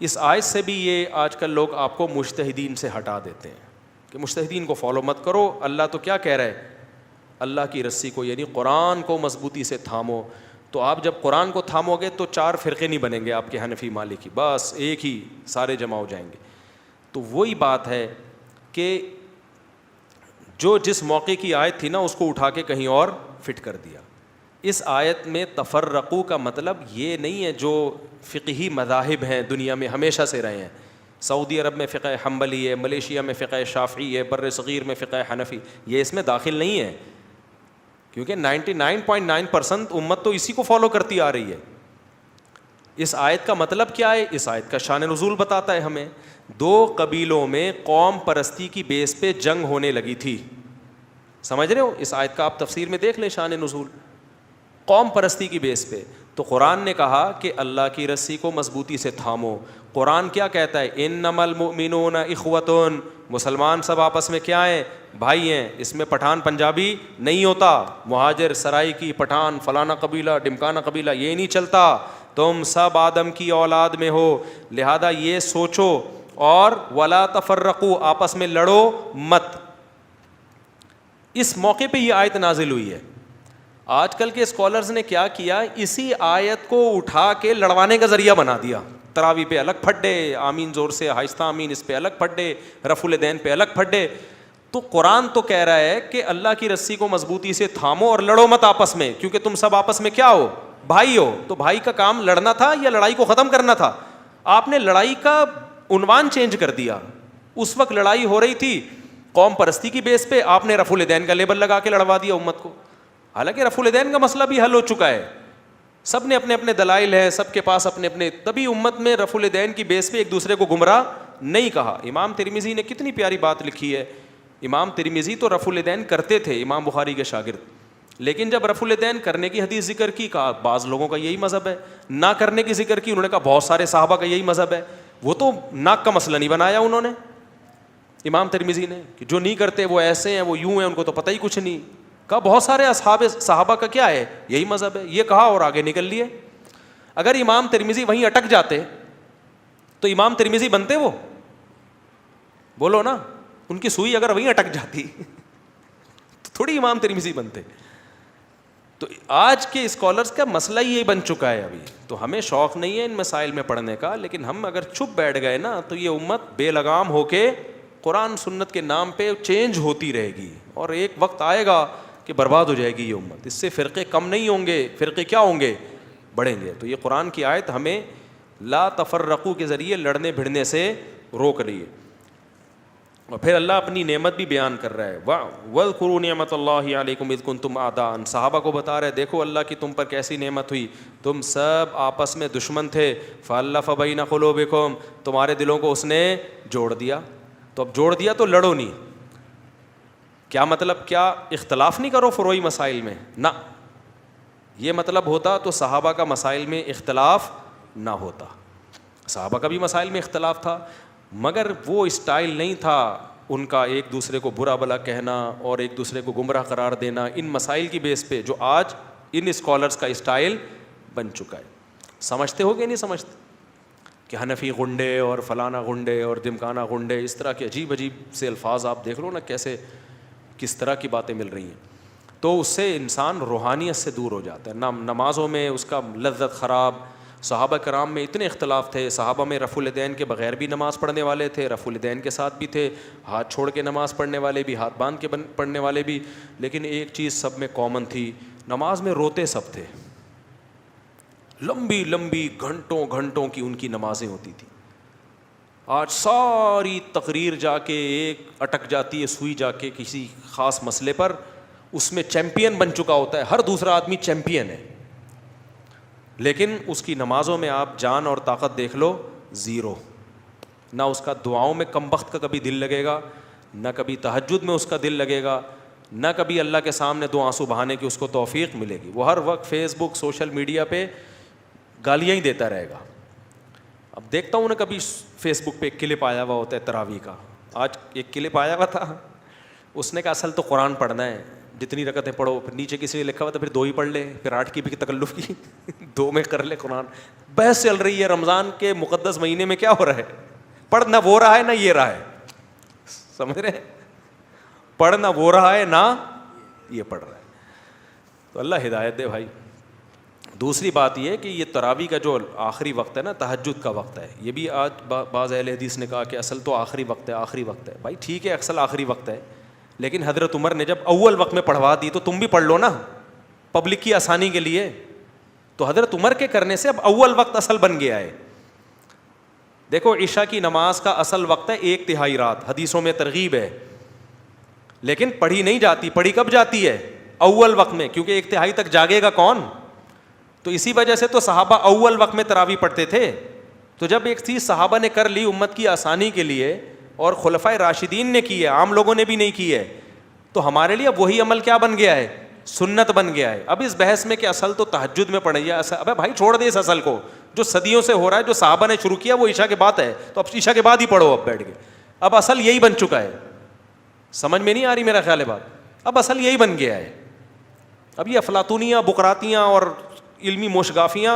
اس آیت سے بھی یہ آج کل لوگ آپ کو مجتہدین سے ہٹا دیتے ہیں کہ مجتہدین کو فالو مت کرو. اللہ تو کیا کہہ رہا ہے, اللہ کی رسی کو یعنی قرآن کو مضبوطی سے تھامو. تو آپ جب قرآن کو تھامو گے تو 4 فرقے نہیں بنیں گے آپ کے حنفی مالکی, بس ایک ہی سارے جمع ہو جائیں گے. تو وہی بات ہے کہ جو جس موقع کی آیت تھی نا اس کو اٹھا کے کہیں اور فٹ کر دیا. اس آیت میں تفرقو کا مطلب یہ نہیں ہے جو فقہی مذاہب ہیں دنیا میں ہمیشہ سے رہے ہیں. سعودی عرب میں فقہ حنبلی ہے, ملیشیا میں فقہ شافعی ہے, بر صغیر میں فقہ حنفی, یہ اس میں داخل نہیں ہے کیونکہ 99.9% امت تو اسی کو فالو کرتی آ رہی ہے. اس آیت کا مطلب کیا ہے؟ اس آیت کا شان نزول بتاتا ہے ہمیں. 2 قبیلوں میں قوم پرستی کی بیس پہ جنگ ہونے لگی تھی, سمجھ رہے ہو؟ اس آیت کا آپ تفسیر میں دیکھ لیں شان نزول, قوم پرستی کی بیس پہ. تو قرآن نے کہا کہ اللہ کی رسی کو مضبوطی سے تھامو. قرآن کیا کہتا ہے؟ انما المؤمنون اخوۃ, مسلمان سب آپس میں کیا ہیں؟ بھائی ہیں. اس میں پٹھان پنجابی نہیں ہوتا, مہاجر سرائی کی پٹھان فلانا قبیلہ ڈمکانا قبیلہ یہ نہیں چلتا. تم سب آدم کی اولاد میں ہو, لہذا یہ سوچو, اور ولا تفرقوا آپس میں لڑو مت. اس موقع پہ یہ آیت نازل ہوئی ہے. آج کل کے اسکالرز نے کیا کیا, اسی آیت کو اٹھا کے لڑوانے کا ذریعہ بنا دیا. تراوی پہ الگ پھڈے, آمین زور سے آہستہ آمین اس پہ الگ پھڈے, رفع الیدین پہ الگ پھڈے. تو قرآن تو کہہ رہا ہے کہ اللہ کی رسی کو مضبوطی سے تھامو اور لڑو مت آپس میں, کیونکہ تم سب آپس میں کیا ہو؟ بھائی ہو. تو بھائی کا کام لڑنا تھا یا لڑائی کو ختم کرنا تھا؟ آپ نے لڑائی کا عنوان چینج کر دیا. اس وقت لڑائی ہو رہی تھی قوم پرستی کی بیس پہ, آپ نے رفع الیدین کا لیبل لگا کے لڑوا دیا امت کو. حالانکہ رفع الیدین کا مسئلہ بھی حل ہو چکا ہے, سب نے اپنے اپنے دلائل ہیں, سب کے پاس اپنے اپنے, تبھی امت میں رفع الیدین کی بیس پہ ایک دوسرے کو گمراہ نہیں کہا. امام ترمذی نے کتنی پیاری بات لکھی ہے. امام ترمذی تو رفع الیدین کرتے تھے, امام بخاری کے شاگرد, لیکن جب رفع الیدین کرنے کی حدیث ذکر کی, کہا بعض لوگوں کا یہی مذہب ہے. نہ کرنے کی ذکر کی, انہوں نے کہا بہت سارے صحابہ کا یہی مذہب ہے. وہ تو ناک کا مسئلہ نہیں بنایا انہوں نے, امام ترمذی نے, کہ جو نہیں کرتے وہ ایسے ہیں, وہ یوں ہیں, ان کو تو پتہ ہی کچھ نہیں. کہا بہت سارے اصحاب صحابہ کا کیا ہے, یہی مذہب ہے. یہ کہا اور آگے نکل لیے. اگر امام ترمذی وہیں اٹک جاتے تو امام ترمذی بنتے وہ؟ بولو نا, ان کی سوئی اگر وہیں اٹک جاتی تو تھوڑی امام ترمذی بنتے. تو آج کے اسکالرز کا مسئلہ ہی یہی بن چکا ہے ابھی. تو ہمیں شوق نہیں ہے ان مسائل میں پڑھنے کا, لیکن ہم اگر چھپ بیٹھ گئے نا تو یہ امت بے لگام ہو کے قرآن سنت کے نام پہ چینج ہوتی رہے گی, اور ایک وقت آئے گا کہ برباد ہو جائے گی یہ امت. اس سے فرقے کم نہیں ہوں گے, فرقے کیا ہوں گے؟ بڑھیں گے. تو یہ قرآن کی آیت ہمیں لا تفرقو کے ذریعے لڑنے بھڑنے سے روک رہی ہے. اور پھر اللہ اپنی نعمت بھی بیان کر رہا ہے, وَاذْكُرُوا نِعْمَةَ اللَّهِ عَلَيْكُمْ إِذْ كُنْتُمْ أَعْدَاءً. صحابہ کو بتا رہے دیکھو اللہ کی تم پر کیسی نعمت ہوئی, تم سب آپس میں دشمن تھے, فَأَلَّفَ بَيْنَ قُلُوبِكُمْ, تمہارے دلوں کو اس نے جوڑ دیا. تو اب جوڑ دیا تو لڑو نہیں. کیا مطلب؟ کیا اختلاف نہیں کرو فروعی مسائل میں؟ نہ, یہ مطلب ہوتا تو صحابہ کا مسائل میں اختلاف نہ ہوتا. صحابہ کا بھی مسائل میں اختلاف تھا, مگر وہ اسٹائل نہیں تھا ان کا ایک دوسرے کو برا بلا کہنا اور ایک دوسرے کو گمراہ قرار دینا ان مسائل کی بیس پہ, جو آج ان اسکالرز کا اسٹائل بن چکا ہے. سمجھتے ہو کہ نہیں سمجھتے کہ حنفی غنڈے اور فلانا غنڈے اور دمکانہ غنڈے, اس طرح کے عجیب عجیب سے الفاظ آپ دیکھ لو نا کیسے کس طرح کی باتیں مل رہی ہیں. تو اس سے انسان روحانیت سے دور ہو جاتا ہے. نمازوں میں اس کا لذت خراب, صحابہ کرام میں اتنے اختلاف تھے. صحابہ میں رفع الیدین کے بغیر بھی نماز پڑھنے والے تھے, رفع الیدین کے ساتھ بھی تھے, ہاتھ چھوڑ کے نماز پڑھنے والے بھی, ہاتھ باندھ کے پڑھنے والے بھی. لیکن ایک چیز سب میں کامن تھی, نماز میں روتے سب تھے. لمبی لمبی گھنٹوں گھنٹوں کی ان کی نمازیں ہوتی تھیں. آج ساری تقریر جا کے ایک اٹک جاتی ہے سوئی جا کے کسی خاص مسئلے پر, اس میں چیمپئن بن چکا ہوتا ہے, ہر دوسرا آدمی چیمپئن ہے, لیکن اس کی نمازوں میں آپ جان اور طاقت دیکھ لو, زیرو. نہ اس کا دعاؤں میں کم وقت کا کبھی دل لگے گا, نہ کبھی تہجد میں اس کا دل لگے گا, نہ کبھی اللہ کے سامنے دو آنسو بہانے کی اس کو توفیق ملے گی. وہ ہر وقت فیس بک سوشل میڈیا پہ گالیاں ہی دیتا رہے گا. اب دیکھتا ہوں نا کبھی فیس بک پہ ایک کلپ آیا ہوا ہوتا ہے تراویح کا. آج ایک کلپ آیا ہوا تھا, اس نے کہا اصل تو قرآن پڑھنا ہے, جتنی رکعتیں پڑھو. پھر نیچے کسی نے لکھا ہوا تھا پھر 2 ہی پڑھ لے, پھر 8 کی بھی تکلف کی 2 میں کر لے قرآن. بحث چل رہی ہے رمضان کے مقدس مہینے میں کیا ہو رہا ہے. پڑھ نہ وہ رہا ہے نہ یہ رہا ہے, سمجھ رہے ہیں, پڑھ نہ وہ رہا ہے نہ یہ پڑھ رہا ہے. تو اللہ ہدایت دے بھائی. دوسری بات یہ کہ یہ تراویح کا جو آخری وقت ہے نا, تہجد کا وقت ہے, یہ بھی آج بعض اہل حدیث نے کہا کہ اصل تو آخری وقت ہے, آخری وقت ہے. بھائی ٹھیک ہے اصل آخری وقت ہے, لیکن حضرت عمر نے جب اول وقت میں پڑھوا دی تو تم بھی پڑھ لو نا پبلک کی آسانی کے لیے. تو حضرت عمر کے کرنے سے اب اول وقت اصل بن گیا ہے. دیکھو عشاء کی نماز کا اصل وقت ہے 1/3 رات, حدیثوں میں ترغیب ہے, لیکن پڑھی نہیں جاتی. پڑھی کب جاتی ہے؟ اول وقت میں, کیونکہ 1/3 تک جاگے گا کون. تو اسی وجہ سے تو صحابہ اول وقت میں تراویح پڑھتے تھے. تو جب ایک چیز صحابہ نے کر لی امت کی آسانی کے لیے اور خلفائے راشدین نے کی ہے, عام لوگوں نے بھی نہیں کی ہے, تو ہمارے لیے وہی عمل کیا بن گیا ہے؟ سنت بن گیا ہے. اب اس بحث میں کہ اصل تو تہجد میں پڑھیں, ابے بھائی چھوڑ دے اس اصل کو جو صدیوں سے ہو رہا ہے. جو صحابہ نے شروع کیا وہ عشاء کے بعد ہے, تو اب عشاء کے بعد ہی پڑھو اب بیٹھ کے. اب اصل یہی بن چکا ہے. سمجھ میں نہیں آ رہی میرا خیال ہے بات. اب اصل یہی بن گیا ہے. اب یہ افلاطونیاں بقراتیاں اور علمی موشگافیاں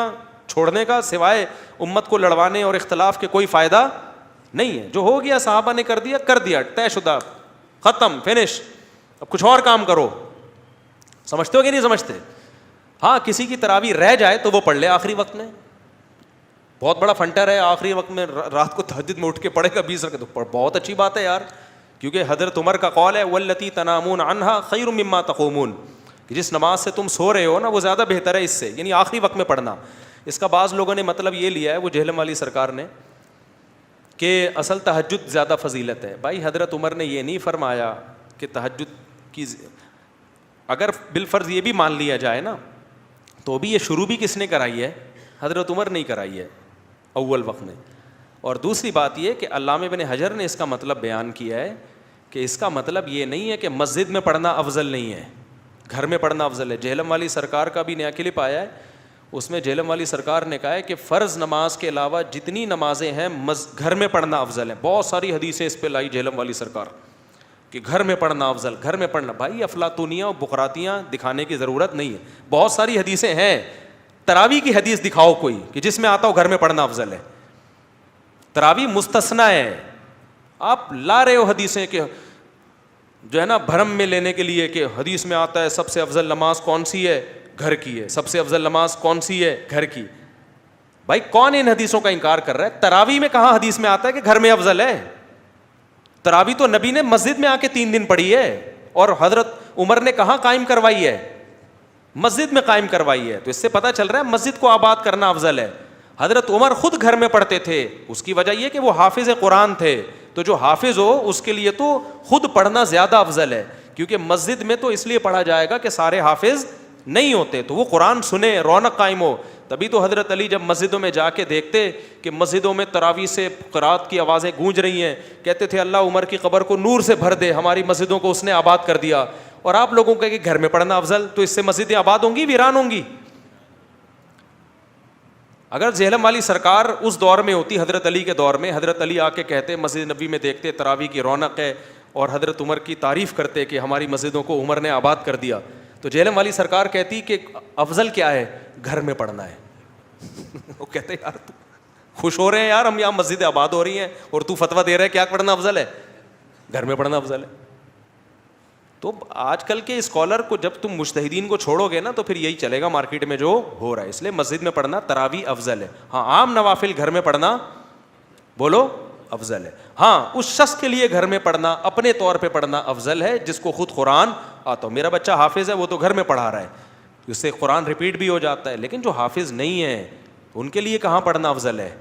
چھوڑنے کا سوائے امت کو لڑوانے اور اختلاف کے کوئی فائدہ نہیں ہے. جو ہو گیا صحابہ نے کر دیا, طے شدہ, ختم, فنش. اب کچھ اور کام کرو. سمجھتے ہو کہ نہیں سمجھتے؟ ہاں کسی کی تراویح رہ جائے تو وہ پڑھ لے آخری وقت میں. بہت بڑا فنٹر ہے آخری وقت میں رات کو تہجد میں اٹھ کے پڑھے گا 20 رکعت, تو بہت اچھی بات ہے یار. کیونکہ حضرت عمر کا قول ہے واللتی تنامون عنہا خیر مما تقومون, کہ جس نماز سے تم سو رہے ہو نا وہ زیادہ بہتر ہے اس سے, یعنی آخری وقت میں پڑھنا. اس کا بعض لوگوں نے مطلب یہ لیا ہے, وہ جہلم والی سرکار نے, کہ اصل تہجد زیادہ فضیلت ہے. بھائی حضرت عمر نے یہ نہیں فرمایا کہ تہجد کی, اگر بالفرض یہ بھی مان لیا جائے نا تو بھی یہ شروع بھی کس نے کرائی ہے؟ حضرت عمر نہیں کرائی ہے اول وقت میں. اور دوسری بات یہ کہ علامہ ابن حجر نے اس کا مطلب بیان کیا ہے کہ اس کا مطلب یہ نہیں ہے کہ مسجد میں پڑھنا افضل نہیں ہے, گھر میں پڑھنا افضل ہے. جہلم والی سرکار کا بھی نیا کلپ آیا ہے, اس میں جہلم والی سرکار نے کہا ہے کہ فرض نماز کے علاوہ جتنی نمازیں ہیں گھر میں پڑھنا افضل ہے. بہت ساری حدیثیں اس پہ لائی جہلم والی سرکار کہ گھر میں پڑھنا افضل, گھر میں پڑھنا. بھائی افلاطونیاں اور بقراتیاں دکھانے کی ضرورت نہیں ہے, بہت ساری حدیثیں ہیں. تراویح کی حدیث دکھاؤ کوئی کہ جس میں آتا ہو گھر میں پڑھنا افضل ہے. تراویح مستثنا ہے. آپ لا رہے ہو حدیثیں کہ جو ہے نا بھرم میں لینے کے لیے کہ حدیث میں آتا ہے سب سے افضل نماز کون سی ہے؟ گھر کی ہے. سب سے افضل نماز کون سی ہے؟ گھر کی. بھائی کون ان حدیثوں کا انکار کر رہا ہے؟ تراویح میں کہاں حدیث میں آتا ہے کہ گھر میں افضل ہے؟ تراویح تو نبی نے مسجد میں آ کے 3 دن پڑھی ہے, اور حضرت عمر نے کہاں قائم کروائی ہے؟ مسجد میں قائم کروائی ہے. تو اس سے پتہ چل رہا ہے مسجد کو آباد کرنا افضل ہے. حضرت عمر خود گھر میں پڑھتے تھے, اس کی وجہ یہ کہ وہ حافظ قرآن تھے. تو جو حافظ ہو اس کے لیے تو خود پڑھنا زیادہ افضل ہے, کیونکہ مسجد میں تو اس لیے پڑھا جائے گا کہ سارے حافظ نہیں ہوتے, تو وہ قرآن سنے, رونق قائم ہو. تبھی تو حضرت علی جب مسجدوں میں جا کے دیکھتے کہ مسجدوں میں تراویح سے قرات کی آوازیں گونج رہی ہیں, کہتے تھے اللہ عمر کی قبر کو نور سے بھر دے, ہماری مسجدوں کو اس نے آباد کر دیا. اور آپ لوگوں کا کہ گھر میں پڑھنا افضل, تو اس سے مسجدیں آباد ہوں گی ویران ہوں گی؟ اگر جہلم والی سرکار اس دور میں ہوتی, حضرت علی کے دور میں, حضرت علی آ کے کہتے مسجد نبی میں دیکھتے تراویح کی رونق ہے, اور حضرت عمر کی تعریف کرتے کہ ہماری مسجدوں کو عمر نے آباد کر دیا, تو جہلم والی سرکار کہتی کہ افضل کیا ہے؟ گھر میں پڑھنا ہے. وہ کہتے یار تو خوش ہو رہے ہیں یار, ہم یہاں مسجدیں آباد ہو رہی ہیں اور تو فتویٰ دے رہے کیا پڑھنا افضل ہے؟ گھر میں پڑھنا افضل ہے. تو آج کل کے اسکالر کو جب تم مجتہدین کو چھوڑو گے نا تو پھر یہی چلے گا مارکیٹ میں جو ہو رہا ہے. اس لیے مسجد میں پڑھنا تراویح افضل ہے. ہاں عام نوافل گھر میں پڑھنا بولو افضل ہے. ہاں اس شخص کے لیے گھر میں پڑھنا اپنے طور پہ پڑھنا افضل ہے جس کو خود قرآن آتا ہو. میرا بچہ حافظ ہے, وہ تو گھر میں پڑھا رہا ہے, اس سے قرآن ریپیٹ بھی ہو جاتا ہے. لیکن جو حافظ نہیں ہے ان کے لیے کہاں پڑھنا افضل ہے؟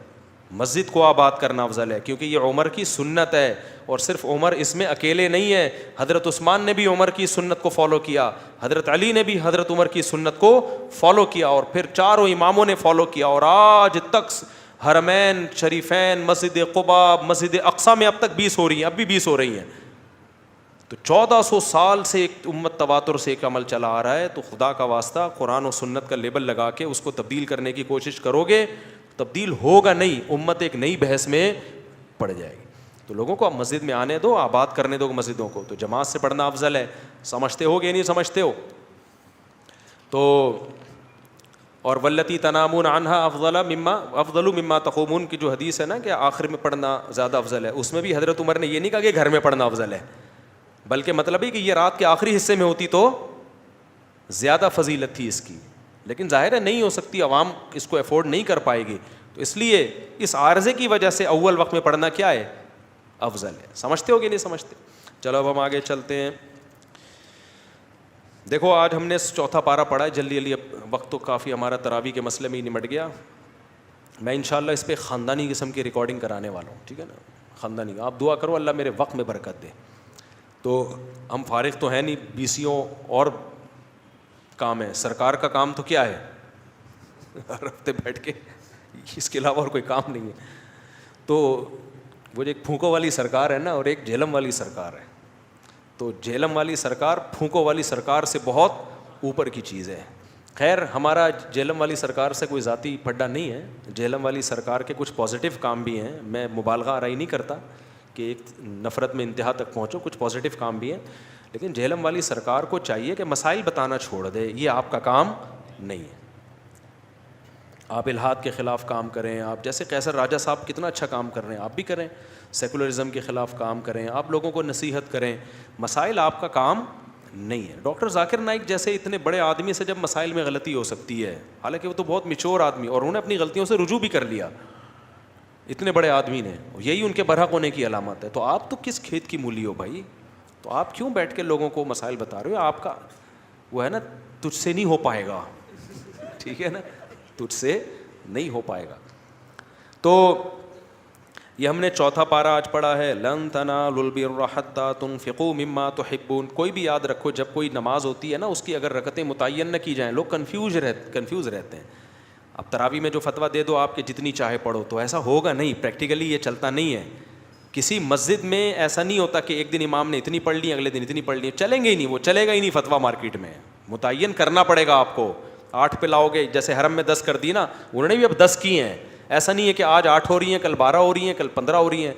مسجد کو آباد کرنا افضل ہے, کیونکہ یہ عمر کی سنت ہے. اور صرف عمر اس میں اکیلے نہیں ہے, حضرت عثمان نے بھی عمر کی سنت کو فالو کیا, حضرت علی نے بھی حضرت عمر کی سنت کو فالو کیا, اور پھر چاروں اماموں نے فالو کیا. اور آج تک حرمین شریفین, مسجد قباء, مسجد اقصی میں اب تک 20 ہو رہی ہیں, اب بھی 20 ہو رہی ہیں. تو 1400 سال سے ایک امت تواتر سے ایک عمل چلا آ رہا ہے. تو خدا کا واسطہ قرآن و سنت کا لیبل لگا کے اس کو تبدیل کرنے کی کوشش کرو گے, تبدیل ہوگا نہیں, امت ایک نئی بحث میں پڑ جائے گی. تو لوگوں کو اب مسجد میں آنے دو, آباد کرنے دو مسجدوں کو. تو جماعت سے پڑھنا افضل ہے. سمجھتے ہو کہ نہیں سمجھتے ہو؟ تو اور واللتی تنامون عنہا افضل مما تقومون کی جو حدیث ہے نا کہ آخر میں پڑھنا زیادہ افضل ہے, اس میں بھی حضرت عمر نے یہ نہیں کہا کہ گھر میں پڑھنا افضل ہے, بلکہ مطلب ہے کہ یہ رات کے آخری حصے میں ہوتی تو زیادہ فضیلت تھی اس کی. لیکن ظاہر ہے نہیں ہو سکتی, عوام اس کو افورڈ نہیں کر پائے گی, تو اس لیے اس عارضے کی وجہ سے اول وقت میں پڑھنا کیا ہے؟ افضل ہے. سمجھتے ہو کہ نہیں سمجھتے؟ چلو اب ہم آگے چلتے ہیں. دیکھو آج ہم نے چوتھا پارہ پڑھا ہے جلدی جلدی, اب وقت تو کافی ہمارا تراویح کے مسئلے میں ہی نمٹ گیا. میں انشاءاللہ اس پہ خاندانی قسم کی ریکارڈنگ کرانے والا ہوں, ٹھیک ہے نا؟ خاندانی, آپ دعا کرو اللہ میرے وقت میں برکت دے. تو ہم فارغ تو ہیں نہیں, BCO اور کام ہے, سرکار کا کام تو کیا ہے؟ ہر ہفتے بیٹھ کے, اس کے علاوہ اور کوئی کام نہیں ہے. تو وہ جو ایک پھونکو والی سرکار ہے نا, اور ایک جہلم والی سرکار ہے. تو جہلم والی سرکار پھونکو والی سرکار سے بہت اوپر کی چیز ہے. خیر ہمارا جہلم والی سرکار سے کوئی ذاتی پھڈا نہیں ہے, جہلم والی سرکار کے کچھ پازیٹیو کام بھی ہیں, میں مبالغہ آرائی نہیں کرتا کہ ایک نفرت میں انتہا تک پہنچو, کچھ پازیٹیو کام بھی ہیں. لیکن جہلم والی سرکار کو چاہیے کہ مسائل بتانا چھوڑ دے, یہ آپ کا کام نہیں ہے. آپ الحاد کے خلاف کام کریں, آپ جیسے قیصر راجہ صاحب کتنا اچھا کام کر رہے ہیں, آپ بھی کریں. سیکولرزم کے خلاف کام کریں, آپ لوگوں کو نصیحت کریں, مسائل آپ کا کام نہیں ہے. ڈاکٹر ذاکر نائک جیسے اتنے بڑے آدمی سے جب مسائل میں غلطی ہو سکتی ہے, حالانکہ وہ تو بہت میچور آدمی, اور انہوں نے اپنی غلطیوں سے رجوع بھی کر لیا, اتنے بڑے آدمی نے, یہی ان کے برحق ہونے کی علامت ہے. تو آپ تو کس کھیت کی مولی ہو بھائی؟ تو آپ کیوں بیٹھ کے لوگوں کو مسائل بتا رہے ہو؟ آپ کا وہ ہے نا, تجھ سے نہیں ہو پائے گا, ٹھیک ہے نا, تجھ سے نہیں ہو پائے گا. تو یہ ہم نے چوتھا پارہ آج پڑھا ہے, لن تنالوا البر حتى تنفقوا مما تحبون. کوئی بھی یاد رکھو, جب کوئی نماز ہوتی ہے نا, اس کی اگر رکعتیں متعین نہ کی جائیں, لوگ کنفیوز رہتے ہیں. اب تراویح میں جو فتویٰ دے دو آپ کے جتنی چاہے پڑھو, تو ایسا ہوگا نہیں, پریکٹیکلی یہ چلتا نہیں ہے. کسی مسجد میں ایسا نہیں ہوتا کہ ایک دن امام نے اتنی پڑھ لی, اگلے دن اتنی پڑھ لی, چلیں گے ہی نہیں, وہ چلے گا ہی نہیں فتویٰ مارکیٹ میں. متعین کرنا پڑے گا آپ کو. 8 پہ لاؤ گے, جیسے حرم میں 10 کر دی نا, انہوں نے بھی اب 10 کی ہیں. ایسا نہیں ہے کہ آج 8 ہو رہی ہیں, کل 12 ہو رہی ہیں, کل 15 ہو رہی ہیں.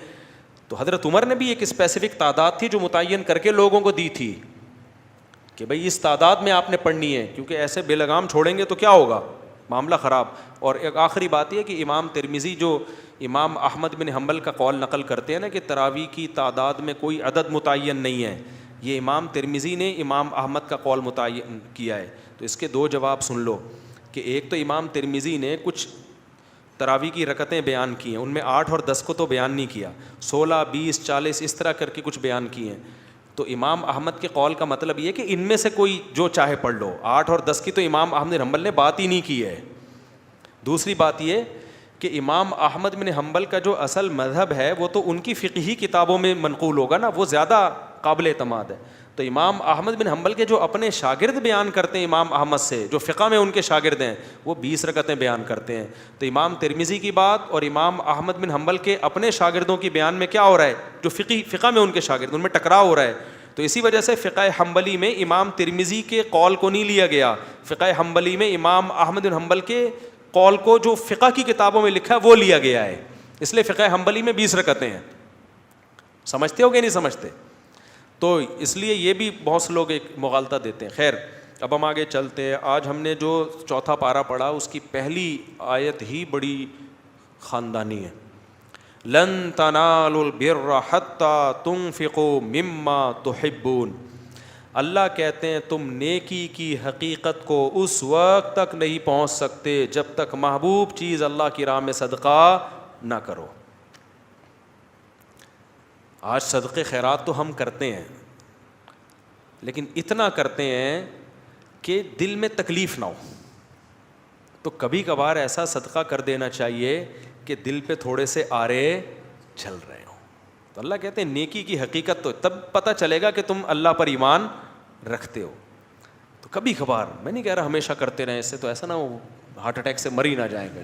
تو حضرت عمر نے بھی ایک اسپیسیفک تعداد تھی جو متعین کر کے لوگوں کو دی تھی کہ بھئی اس تعداد میں آپ نے پڑھنی ہے, کیونکہ ایسے بے لگام چھوڑیں گے تو کیا ہوگا, معاملہ خراب. اور ایک آخری بات یہ کہ امام ترمذی جو امام احمد بن حنبل کا قول نقل کرتے ہیں نا کہ تراویح کی تعداد میں کوئی عدد متعین نہیں ہے, یہ امام ترمذی نے امام احمد کا قول متعین کیا ہے. تو اس کے 2 جواب سن لو کہ ایک تو امام ترمذی نے کچھ تراویح کی رکعتیں بیان کی ہیں, ان میں 8 اور 10 کو تو بیان نہیں کیا, 16, 20, 40 اس طرح کر کے کچھ بیان کی ہیں. تو امام احمد کے قول کا مطلب یہ کہ ان میں سے کوئی جو چاہے پڑھ لو. 8 اور 10 کی تو امام احمد بن حنبل نے بات ہی نہیں کی ہے. دوسری بات یہ کہ امام احمد بن حنبل کا جو اصل مذہب ہے وہ تو ان کی فقہی کتابوں میں منقول ہوگا نا, وہ زیادہ قابل اعتماد ہے. تو امام احمد بن حنبل کے جو اپنے شاگرد بیان کرتے ہیں امام احمد سے, جو فقہ میں ان کے شاگرد ہیں, وہ 20 رکعتیں بیان کرتے ہیں. تو امام ترمذی کی بات اور امام احمد بن حنبل کے اپنے شاگردوں کی بیان میں کیا ہو رہا ہے, جو فقہ میں ان کے شاگرد, ان میں ٹکراؤ ہو رہا ہے. تو اسی وجہ سے فقہ حنبلی میں امام ترمذی کے قول کو نہیں لیا گیا, فقہ حنبلی میں امام احمد بن حنبل کے قول کو جو فقہ کی کتابوں میں لکھا ہے وہ لیا گیا ہے. اس لیے فقہ حنبلی میں 20 رکعتیں ہیں. سمجھتے ہو کہ نہیں سمجھتے؟ تو اس لیے یہ بھی بہت سے لوگ ایک مغالطہ دیتے ہیں. خیر اب ہم آگے چلتے ہیں. آج ہم نے جو چوتھا پارہ پڑھا اس کی پہلی آیت ہی بڑی خاندانی ہے. لن تنالوا البر حتى تنفقوا مما تحبون. اللہ کہتے ہیں تم نیکی کی حقیقت کو اس وقت تک نہیں پہنچ سکتے جب تک محبوب چیز اللہ کی راہ میں صدقہ نہ کرو. آج صدقے خیرات تو ہم کرتے ہیں, لیکن اتنا کرتے ہیں کہ دل میں تکلیف نہ ہو. تو کبھی کبھار ایسا صدقہ کر دینا چاہیے کہ دل پہ تھوڑے سے آرے چل رہے ہوں. تو اللہ کہتے ہیں نیکی کی حقیقت تو تب پتہ چلے گا کہ تم اللہ پر ایمان رکھتے ہو. تو کبھی کبھار, میں نہیں کہہ رہا ہمیشہ کرتے رہیں, اس سے تو ایسا نہ ہو ہارٹ اٹیک سے مر ہی نہ جائیں گے.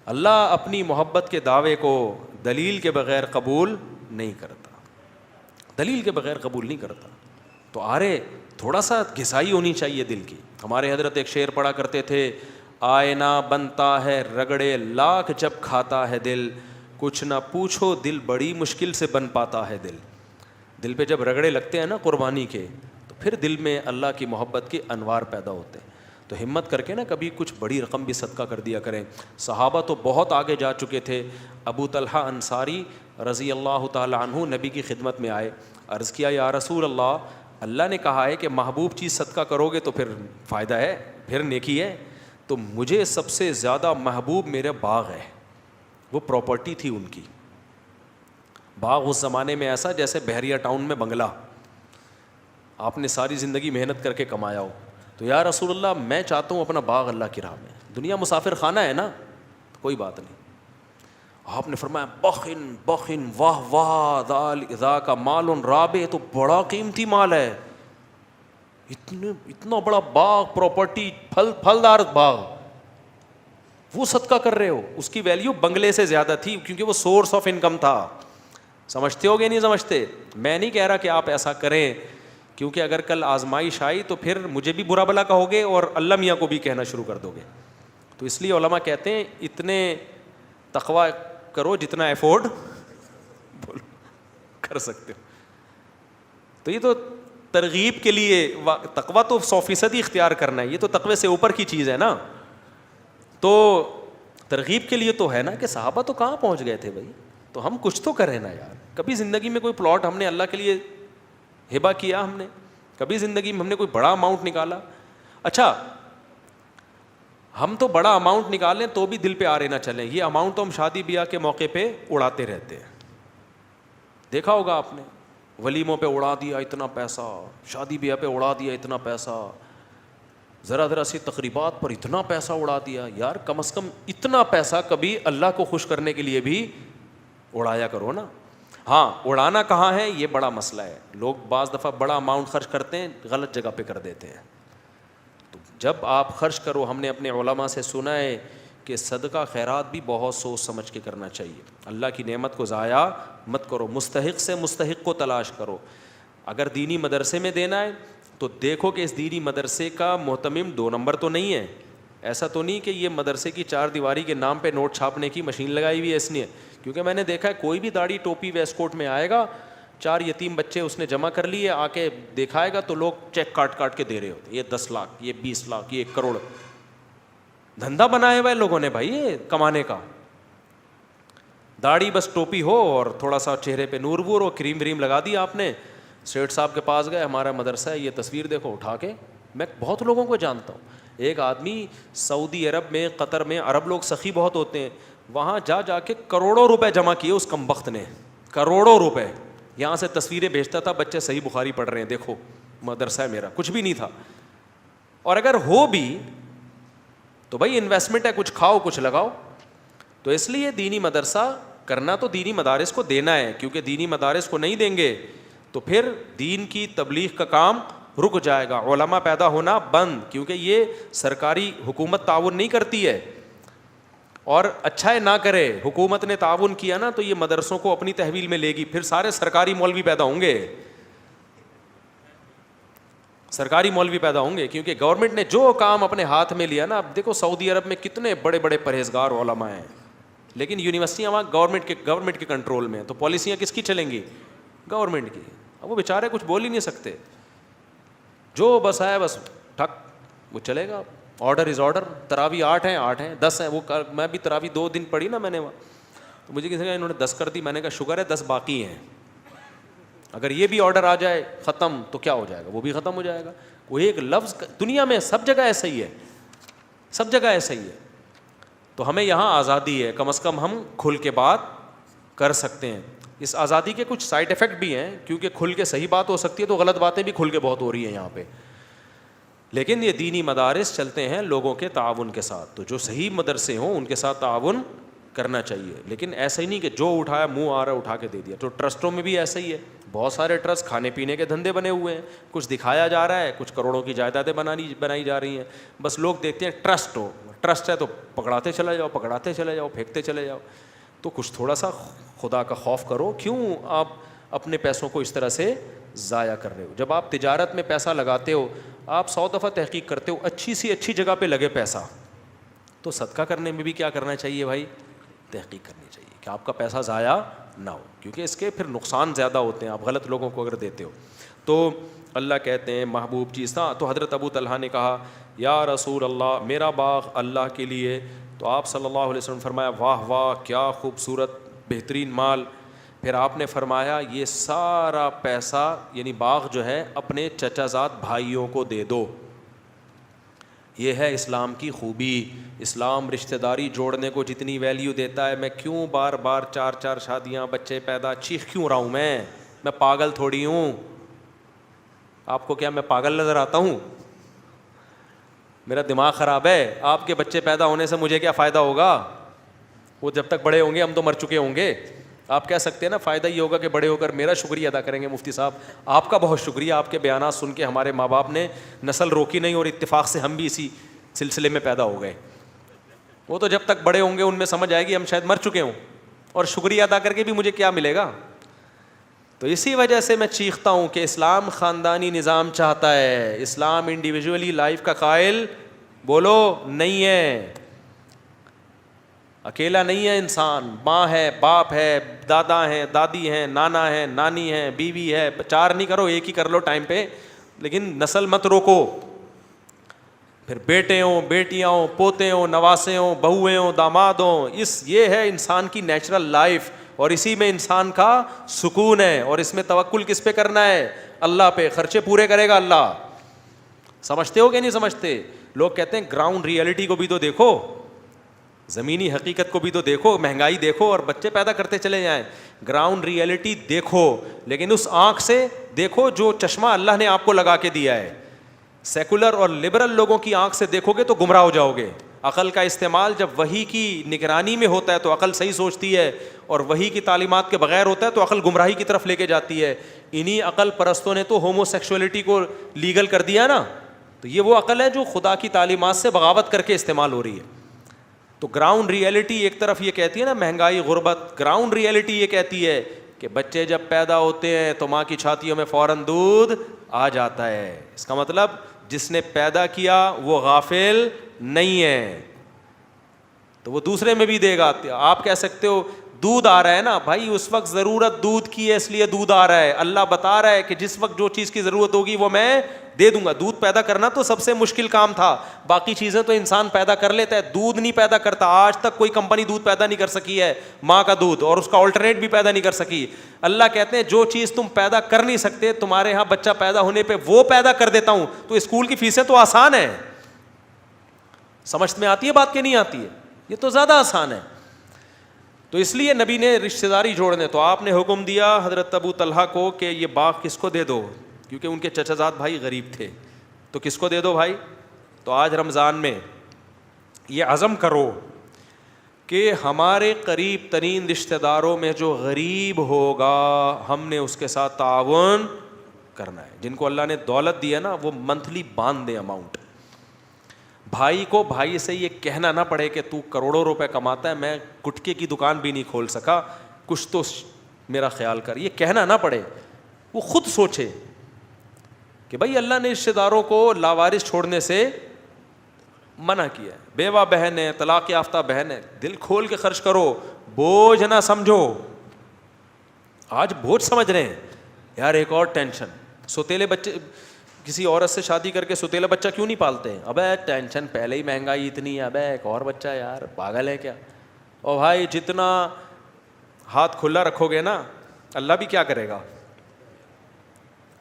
اللہ اپنی محبت کے دعوے کو دلیل کے بغیر قبول نہیں کرتا, دلیل کے بغیر قبول نہیں کرتا. تو آرے تھوڑا سا گھسائی ہونی چاہیے دل کی. ہمارے حضرت ایک شعر پڑھا کرتے تھے, آئینہ بنتا ہے رگڑے لاکھ جب کھاتا ہے دل, کچھ نہ پوچھو دل بڑی مشکل سے بن پاتا ہے دل. دل پہ جب رگڑے لگتے ہیں نا قربانی کے, تو پھر دل میں اللہ کی محبت کے انوار پیدا ہوتے ہیں. تو ہمت کر کے نا کبھی کچھ بڑی رقم بھی صدقہ کر دیا کریں. صحابہ تو بہت آگے جا چکے تھے. ابو طلحہ انصاری رضی اللہ تعالی عنہ نبی کی خدمت میں آئے, عرض کیا یا رسول اللہ, اللہ نے کہا ہے کہ محبوب چیز صدقہ کرو گے تو پھر فائدہ ہے, پھر نیکی ہے. تو مجھے سب سے زیادہ محبوب میرے باغ ہے. وہ پراپرٹی تھی ان کی. باغ اس زمانے میں ایسا جیسے بحریہ ٹاؤن میں بنگلہ, آپ نے ساری زندگی محنت کر کے کمایا ہو. تو یا رسول اللہ میں چاہتا ہوں اپنا باغ اللہ کی راہ میں. دنیا مسافر خانہ ہے نا, کوئی بات نہیں. آپ نے فرمایا بخن بخن واہ واہ ذا کا مال رابع, تو بڑا قیمتی مال ہے. اتنا بڑا باغ, پراپرٹی, پھلدار باغ, وہ صدقہ کر رہے ہو. اس کی ویلیو بنگلے سے زیادہ تھی کیونکہ وہ سورس آف انکم تھا. سمجھتے ہو گے نہیں سمجھتے؟ میں نہیں کہہ رہا کہ آپ ایسا کریں, کیونکہ اگر کل آزمائش آئی تو پھر مجھے بھی برا بھلا کہو گے اور اللہ میاں کو بھی کہنا شروع کر دو گے. تو اس لیے علماء کہتے ہیں اتنے تقویٰ کرو جتنا ایفورڈ کر سکتے ہو. تو یہ تو ترغیب کے لیے, تقویٰ تو 100% اختیار کرنا ہے, یہ تو تقوی سے اوپر کی چیز ہے نا. تو ترغیب کے لیے تو ہے نا کہ صحابہ تو کہاں پہنچ گئے تھے بھائی, تو ہم کچھ تو کریں نا یار. کبھی زندگی میں کوئی پلاٹ ہم نے اللہ کے لیے ہبہ کیا, ہم نے کبھی زندگی میں ہم نے کوئی بڑا اماؤنٹ نکالا. اچھا ہم تو بڑا اماؤنٹ نکالیں تو بھی دل پہ آرے نہ چلیں. یہ اماؤنٹ تو ہم شادی بیاہ کے موقع پہ اڑاتے رہتے ہیں. دیکھا ہوگا آپ نے, ولیموں پہ اڑا دیا اتنا پیسہ, شادی بیاہ پہ اڑا دیا اتنا پیسہ, ذرا سی تقریبات پر اتنا پیسہ اڑا دیا. یار کم از کم اتنا پیسہ کبھی اللہ کو خوش کرنے کے لیے بھی اڑایا کرو نا. ہاں اڑانا کہاں ہے یہ بڑا مسئلہ ہے. لوگ بعض دفعہ بڑا اماؤنٹ خرچ کرتے ہیں, غلط جگہ پہ کر دیتے ہیں. تو جب آپ خرچ کرو, ہم نے اپنے علماء سے سنا ہے کہ صدقہ خیرات بھی بہت سوچ سمجھ کے کرنا چاہیے. اللہ کی نعمت کو ضائع مت کرو, مستحق سے مستحق کو تلاش کرو. اگر دینی مدرسے میں دینا ہے تو دیکھو کہ اس دینی مدرسے کا محتمم 2 نمبر تو نہیں ہے. ایسا تو نہیں کہ یہ مدرسے کی 4 دیواری کے نام پہ نوٹ چھاپنے کی مشین لگائی ہوئی ہے, اس لیے. کیونکہ میں نے دیکھا ہے کوئی بھی داڑھی ٹوپی ویسٹ کوٹ میں آئے گا, 4 یتیم بچے اس نے جمع کر لیے, آ کے دکھائے گا تو لوگ چیک کاٹ کے دے رہے ہوتے. یہ 10 لاکھ, یہ 20 لاکھ, یہ 1 کروڑ. دھندا بنایا ہوا ہے لوگوں نے بھائی یہ کمانے کا. داڑھی بس ٹوپی ہو اور تھوڑا سا چہرے پہ نور وور ہو, کریم وریم لگا دیا آپ نے, سیٹ صاحب کے پاس گئے, ہمارا مدرسہ ہے, یہ تصویر دیکھو اٹھا کے. میں بہت لوگوں کو جانتا ہوں. ایک آدمی سعودی عرب میں, قطر میں, عرب لوگ سخی بہت ہوتے ہیں, وہاں جا کے کروڑوں روپے جمع کیے اس کمبخت نے, کروڑوں روپے. یہاں سے تصویریں بھیجتا تھا, بچے صحیح بخاری پڑھ رہے ہیں, دیکھو مدرسہ ہے میرا. کچھ بھی نہیں تھا. اور اگر ہو بھی تو بھائی انویسٹمنٹ ہے, کچھ کھاؤ کچھ لگاؤ. تو اس لیے دینی مدرسہ کرنا تو دینی مدارس کو دینا ہے, کیونکہ دینی مدارس کو نہیں دیں گے تو پھر دین کی تبلیغ کا کام رک جائے گا, علماء پیدا ہونا بند. کیونکہ یہ سرکاری حکومت تعاون نہیں کرتی ہے, اور اچھا ہے نہ کرے. حکومت نے تعاون کیا نا تو یہ مدرسوں کو اپنی تحویل میں لے گی, پھر سارے سرکاری مولوی پیدا ہوں گے, سرکاری مولوی پیدا ہوں گے. کیونکہ گورنمنٹ نے جو کام اپنے ہاتھ میں لیا نا, اب دیکھو سعودی عرب میں کتنے بڑے بڑے پرہیزگار علماء ہیں, لیکن یونیورسٹیاں وہاں گورنمنٹ کے کنٹرول میں ہیں. تو پالیسیاں کس کی چلیں گی؟ گورنمنٹ کی. اب وہ بیچارے کچھ بول ہی نہیں سکتے, جو بس ہے بس ٹھک وہ چلے گا. Order is order. تراوی 8 ہیں 10 ہیں. وہ میں بھی تراوی 2 دن پڑھی نا میں نے وہاں, تو مجھے کسی نے انہوں نے 10 کر دی. میں نے کہا شکر ہے 10 باقی ہیں. اگر یہ بھی آرڈر آ جائے ختم تو کیا ہو جائے گا, وہ بھی ختم ہو جائے گا. کوئی ایک لفظ دنیا میں سب جگہ ایسا ہی ہے, سب جگہ ایسا ہی ہے. تو ہمیں یہاں آزادی ہے, کم از کم ہم کھل کے بات کر سکتے ہیں. اس آزادی کے کچھ سائڈ افیکٹ بھی ہیں, کیونکہ کھل کے صحیح بات ہو سکتی ہے تو غلط باتیں بھی کھل کے بہت ہو رہی ہیں یہاں پہ. لیکن یہ دینی مدارس چلتے ہیں لوگوں کے تعاون کے ساتھ, تو جو صحیح مدرسے ہوں ان کے ساتھ تعاون کرنا چاہیے. لیکن ایسا ہی نہیں کہ جو اٹھایا منہ آ رہا اٹھا کے دے دیا. تو ٹرسٹوں میں بھی ایسا ہی ہے, بہت سارے ٹرسٹ کھانے پینے کے دھندے بنے ہوئے ہیں, کچھ دکھایا جا رہا ہے, کچھ کروڑوں کی جائیدادیں بنائی جا رہی ہیں. بس لوگ دیکھتے ہیں ٹرسٹ ہے تو پکڑاتے چلے جاؤ, پھینکتے چلے جاؤ. تو کچھ تھوڑا سا خدا کا خوف کرو, کیوں آپ اپنے پیسوں کو اس طرح سے ضائع کر رہے ہو. جب آپ تجارت میں پیسہ لگاتے ہو, آپ 100 دفعہ تحقیق کرتے ہو اچھی سی اچھی جگہ پہ لگے پیسہ, تو صدقہ کرنے میں بھی کیا کرنا چاہیے بھائی, تحقیق کرنی چاہیے کہ آپ کا پیسہ ضائع نہ ہو, کیونکہ اس کے پھر نقصان زیادہ ہوتے ہیں آپ غلط لوگوں کو اگر دیتے ہو. تو اللہ کہتے ہیں محبوب چیز تھا. تو حضرت ابو طلحہ نے کہا یا رسول اللہ, میرا باغ اللہ کے لیے. تو آپ صلی اللہ علیہ وسلم فرمایا واہ واہ کیا خوبصورت بہترین مال. پھر آپ نے فرمایا یہ سارا پیسہ یعنی باغ جو ہے اپنے چچا زاد بھائیوں کو دے دو. یہ ہے اسلام کی خوبی. اسلام رشتہ داری جوڑنے کو جتنی ویلیو دیتا ہے, میں کیوں بار بار 4 شادیاں بچے پیدا چیخ کیوں رہا ہوں, میں پاگل تھوڑی ہوں. آپ کو کیا میں پاگل نظر آتا ہوں؟ میرا دماغ خراب ہے. آپ کے بچے پیدا ہونے سے مجھے کیا فائدہ ہوگا؟ وہ جب تک بڑے ہوں گے ہم تو مر چکے ہوں گے. آپ کہہ سکتے ہیں نا فائدہ یہ ہوگا کہ بڑے ہو کر میرا شکریہ ادا کریں گے. مفتی صاحب آپ کا بہت شکریہ, آپ کے بیانات سن کے ہمارے ماں باپ نے نسل روکی نہیں اور اتفاق سے ہم بھی اسی سلسلے میں پیدا ہو گئے. وہ تو جب تک بڑے ہوں گے ان میں سمجھ آئے گی ہم شاید مر چکے ہوں, اور شکریہ ادا کر کے بھی مجھے کیا ملے گا. تو اسی وجہ سے میں چیختا ہوں کہ اسلام خاندانی نظام چاہتا ہے, اسلام انڈیویجولی لائف کا قائل بولو نہیں ہے. اکیلا نہیں ہے انسان, ماں ہے, باپ ہے, دادا ہیں, دادی ہیں, نانا ہے, نانی ہے, بیوی ہے. 4 نہیں کرو, 1 ہی کر لو ٹائم پہ, لیکن نسل مت روکو. پھر بیٹے ہوں, بیٹیاں ہوں, پوتے ہوں, نواسے ہوں, بہویں ہوں, داماد ہوں. یہ ہے انسان کی نیچرل لائف, اور اسی میں انسان کا سکون ہے. اور اس میں توکل کس پہ کرنا ہے؟ اللہ پہ. خرچے پورے کرے گا اللہ. سمجھتے ہو کہ نہیں سمجھتے؟ لوگ کہتے ہیں گراؤنڈ ریئلٹی کو بھی تو دیکھو, زمینی حقیقت کو بھی تو دیکھو, مہنگائی دیکھو اور بچے پیدا کرتے چلے جائیں. گراؤنڈ ریئلٹی دیکھو, لیکن اس آنکھ سے دیکھو جو چشمہ اللہ نے آپ کو لگا کے دیا ہے. سیکولر اور لبرل لوگوں کی آنکھ سے دیکھو گے تو گمراہ ہو جاؤ گے. عقل کا استعمال جب وحی کی نگرانی میں ہوتا ہے تو عقل صحیح سوچتی ہے, اور وحی کی تعلیمات کے بغیر ہوتا ہے تو عقل گمراہی کی طرف لے کے جاتی ہے. انہی عقل پرستوں نے تو ہومو سیکشولیٹی کو لیگل کر دیا نا. تو یہ وہ عقل ہے جو خدا کی تعلیمات سے بغاوت کر کے استعمال ہو رہی ہے. تو گراؤنڈ ریئلٹی ایک طرف یہ کہتی ہے نا مہنگائی, غربت. گراؤنڈ ریئلٹی یہ کہتی ہے کہ بچے جب پیدا ہوتے ہیں تو ماں کی چھاتیوں میں فوراً دودھ آ جاتا ہے. اس کا مطلب جس نے پیدا کیا وہ غافل نہیں ہے, تو وہ دوسرے میں بھی دے گا. آپ کہہ سکتے ہو دودھ آ رہا ہے نا بھائی, اس وقت ضرورت دودھ کی ہے اس لیے دودھ آ رہا ہے. اللہ بتا رہا ہے کہ جس وقت جو چیز کی ضرورت ہوگی وہ میں دے دوں گا. دودھ پیدا کرنا تو سب سے مشکل کام تھا, باقی چیزیں تو انسان پیدا کر لیتا ہے, دودھ نہیں پیدا کرتا. آج تک کوئی کمپنی دودھ پیدا نہیں کر سکی ہے ماں کا دودھ, اور اس کا آلٹرنیٹ بھی پیدا نہیں کر سکی. اللہ کہتے ہیں جو چیز تم پیدا کر نہیں سکتے, تمہارے یہاں بچہ پیدا ہونے پہ وہ پیدا کر دیتا ہوں. تو اسکول کی فیسیں تو آسان ہیں. سمجھ میں آتی ہے بات کہ نہیں آتی ہے؟ یہ تو زیادہ آسان ہے. تو اس لیے نبی نے رشتہ داری جوڑنے, تو آپ نے حکم دیا حضرت ابو طلحہ کو کہ یہ باغ کس کو دے دو, کیونکہ ان کے چچا زاد بھائی غریب تھے. تو کس کو دے دو بھائی؟ تو آج رمضان میں یہ عزم کرو کہ ہمارے قریب ترین رشتہ داروں میں جو غریب ہوگا ہم نے اس کے ساتھ تعاون کرنا ہے. جن کو اللہ نے دولت دی ہے نا وہ منتھلی باندھ دیں اماؤنٹ. بھائی کو بھائی سے یہ کہنا نہ پڑے کہ تو کروڑوں روپے کماتا ہے, میں گٹکے کی دکان بھی نہیں کھول سکا, کچھ تو میرا خیال کر. یہ کہنا نہ پڑے, وہ خود سوچے کہ بھائی اللہ نے رشتہ داروں کو لاوارث چھوڑنے سے منع کیا ہے. بیوہ بہن ہے, طلاق یافتہ بہن ہے, دل کھول کے خرچ کرو, بوجھ نہ سمجھو. آج بوجھ سمجھ رہے ہیں یار. ایک اور ٹینشن, سوتیلے بچے, کسی عورت سے شادی کر کے سوتیلا بچہ کیوں نہیں پالتے ہیں؟ ابے ٹینشن پہلے ہی مہنگائی اتنی ہے, ابے ایک اور بچہ, یار پاگل ہے کیا؟ اور بھائی جتنا ہاتھ کھلا رکھو گے نا اللہ بھی کیا کرے گا,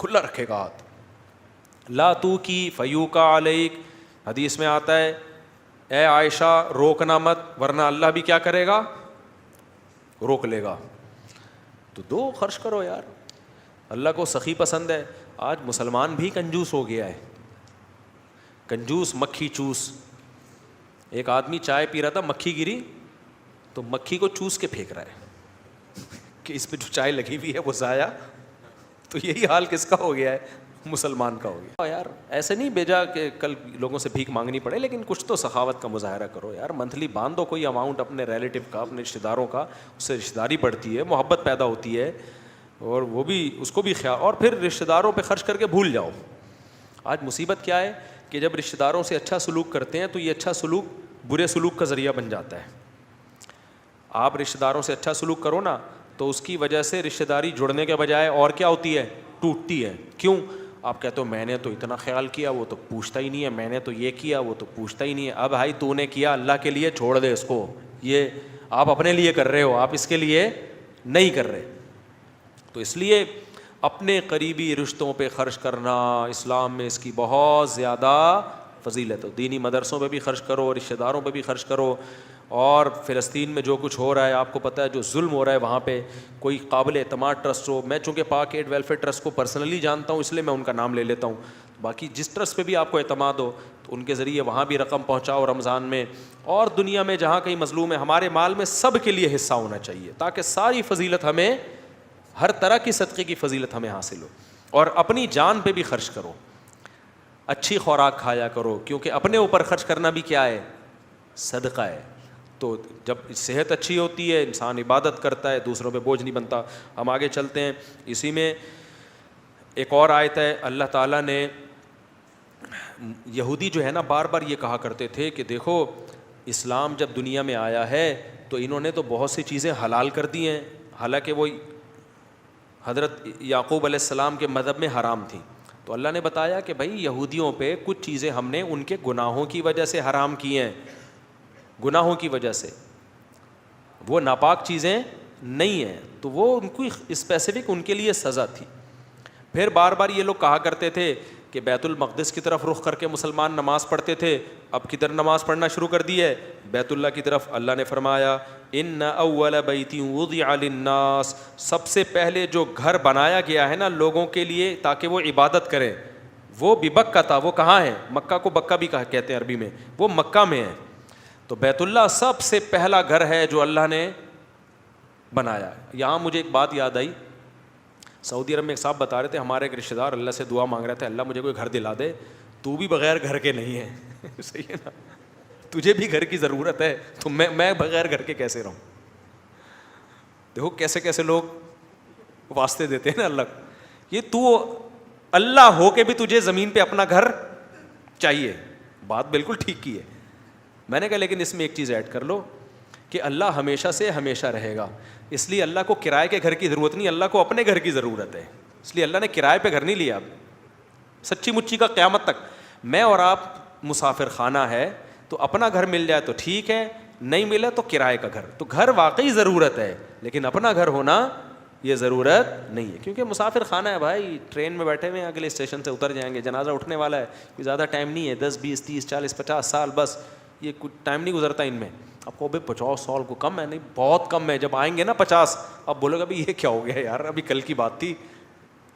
کھلا رکھے گا ہاتھ. لا تو کی فیو کا علیک, حدیث میں آتا ہے اے عائشہ روکنا مت ورنہ اللہ بھی کیا کرے گا, روک لے گا. تو دو خرچ کرو یار, اللہ کو سخی پسند ہے. آج مسلمان بھی کنجوس ہو گیا ہے, کنجوس مکھی چوس. ایک آدمی چائے پی رہا تھا, مکھی گری تو مکھی کو چوس کے پھینک رہا ہے کہ اس پہ جو چائے لگی ہوئی ہے وہ ضائع. تو یہی حال کس کا ہو گیا ہے, مسلمان کا ہو گیا. یار ایسے نہیں بھیجا کہ کل لوگوں سے بھیک مانگنی پڑے, لیکن کچھ تو سخاوت کا مظاہرہ کرو یار. منتھلی باندھ دو کوئی اماؤنٹ اپنے ریلیٹیو کا, اپنے رشتہ داروں کا, اس سے رشتہ داری بڑھتی ہے, محبت پیدا ہوتی ہے, اور وہ بھی اس کو بھی خیال, اور پھر رشتہ داروں پہ خرچ کر کے بھول جاؤ. آج مصیبت کیا ہے کہ جب رشتہ داروں سے اچھا سلوک کرتے ہیں تو یہ اچھا سلوک برے سلوک کا ذریعہ بن جاتا ہے. آپ رشتہ داروں سے اچھا سلوک کرو نا تو اس کی وجہ سے رشتہ داری جڑنے کے بجائے اور کیا ہوتی ہے, ٹوٹتی ہے. کیوں؟ آپ کہتے ہو میں نے تو اتنا خیال کیا, وہ تو پوچھتا ہی نہیں ہے, میں نے تو یہ کیا, وہ تو پوچھتا ہی نہیں ہے. اب بھائی تو نے کیا اللہ کے لیے, چھوڑ دے اس کو. یہ آپ اپنے لیے کر رہے ہو, آپ اس کے لیے نہیں کر رہے. تو اس لیے اپنے قریبی رشتوں پہ خرچ کرنا اسلام میں اس کی بہت زیادہ فضیلت ہے. دینی مدرسوں پہ بھی خرچ کرو, رشتہ داروں پہ بھی خرچ کرو. اور فلسطین میں جو کچھ ہو رہا ہے آپ کو پتہ ہے, جو ظلم ہو رہا ہے وہاں پہ, کوئی قابل اعتماد ٹرسٹ ہو. میں چونکہ پاک ایڈ ویلفیئر ٹرسٹ کو پرسنلی جانتا ہوں اس لیے میں ان کا نام لے لیتا ہوں. باقی جس ٹرسٹ پہ بھی آپ کو اعتماد ہو تو ان کے ذریعے وہاں بھی رقم پہنچاؤ رمضان میں, اور دنیا میں جہاں کہیں مظلوم ہے. ہمارے مال میں سب کے لیے حصہ ہونا چاہیے تاکہ ساری فضیلت ہمیں, ہر طرح کی صدقے کی فضیلت ہمیں حاصل ہو. اور اپنی جان پہ بھی خرچ کرو, اچھی خوراک کھایا کرو, کیونکہ اپنے اوپر خرچ کرنا بھی کیا ہے, صدقہ ہے. تو جب صحت اچھی ہوتی ہے انسان عبادت کرتا ہے, دوسروں پہ بوجھ نہیں بنتا. ہم آگے چلتے ہیں. اسی میں ایک اور آیت ہے, اللہ تعالیٰ نے, یہودی جو ہے نا بار بار یہ کہا کرتے تھے کہ دیکھو اسلام جب دنیا میں آیا ہے تو انہوں نے تو بہت سی چیزیں حلال کر دی ہیں, حالانکہ وہ حضرت یعقوب علیہ السلام کے مذہب میں حرام تھیں. تو اللہ نے بتایا کہ بھائی یہودیوں پہ کچھ چیزیں ہم نے ان کے گناہوں کی وجہ سے حرام کی ہیں, گناہوں کی وجہ سے, وہ ناپاک چیزیں نہیں ہیں, تو وہ ان کو اسپیسیفک ان کے لیے سزا تھی. پھر بار بار یہ لوگ کہا کرتے تھے کہ بیت المقدس کی طرف رخ کر کے مسلمان نماز پڑھتے تھے, اب کدھر نماز پڑھنا شروع کر دی ہے, بیت اللہ کی طرف. اللہ نے فرمایا ان اول بیت وضع للناس, سب سے پہلے جو گھر بنایا گیا ہے نا لوگوں کے لیے تاکہ وہ عبادت کریں, وہ ببکہ تھا. وہ کہاں ہے, مکہ کو بکہ بھی کہتے ہیں عربی میں, وہ مکہ میں ہے. تو بیت اللہ سب سے پہلا گھر ہے جو اللہ نے بنایا. یہاں مجھے ایک بات یاد آئی, سعودی عرب میں ایک صاحب بتا رہے تھے ہمارے ایک رشتہ دار اللہ سے دعا مانگ رہے تھے, اللہ مجھے کوئی گھر دلا دے, تو بھی بغیر گھر کے نہیں ہے. صحیح ہے نا, تجھے بھی گھر کی ضرورت ہے, تو میں بغیر گھر کے کیسے رہوں. دیکھو کیسے کیسے لوگ واسطے دیتے ہیں نا اللہ. یہ تو اللہ ہو کے بھی تجھے زمین پہ اپنا گھر چاہیے, بات بالکل ٹھیک کی ہے. میں نے کہا لیکن اس میں ایک چیز ایڈ کر لو کہ اللہ ہمیشہ سے ہمیشہ رہے گا, اس لیے اللہ کو کرائے کے گھر کی ضرورت نہیں, اللہ کو اپنے گھر کی ضرورت ہے. اس لیے اللہ نے کرائے پہ گھر نہیں لیا. سچی مچی کا قیامت تک میں اور آپ مسافر خانہ ہے, تو اپنا گھر مل جائے تو ٹھیک ہے, نہیں ملے تو کرائے کا گھر. تو گھر واقعی ضرورت ہے, لیکن اپنا گھر ہونا یہ ضرورت نہیں ہے, کیونکہ مسافر خانہ ہے بھائی, ٹرین میں بیٹھے ہوئے ہیں, اگلے اسٹیشن سے اتر جائیں گے, جنازہ اٹھنے والا ہے, کوئی زیادہ ٹائم نہیں ہے, 10 20 30 40 50 سال بس, یہ کچھ ٹائم نہیں گزرتا ان میں. آپ کو بھائی 50 سال کو کم ہے, نہیں بہت کم ہے. جب آئیں گے نا 50, اب بولے گا بھائی یہ کیا ہو گیا یار, ابھی کل کی بات تھی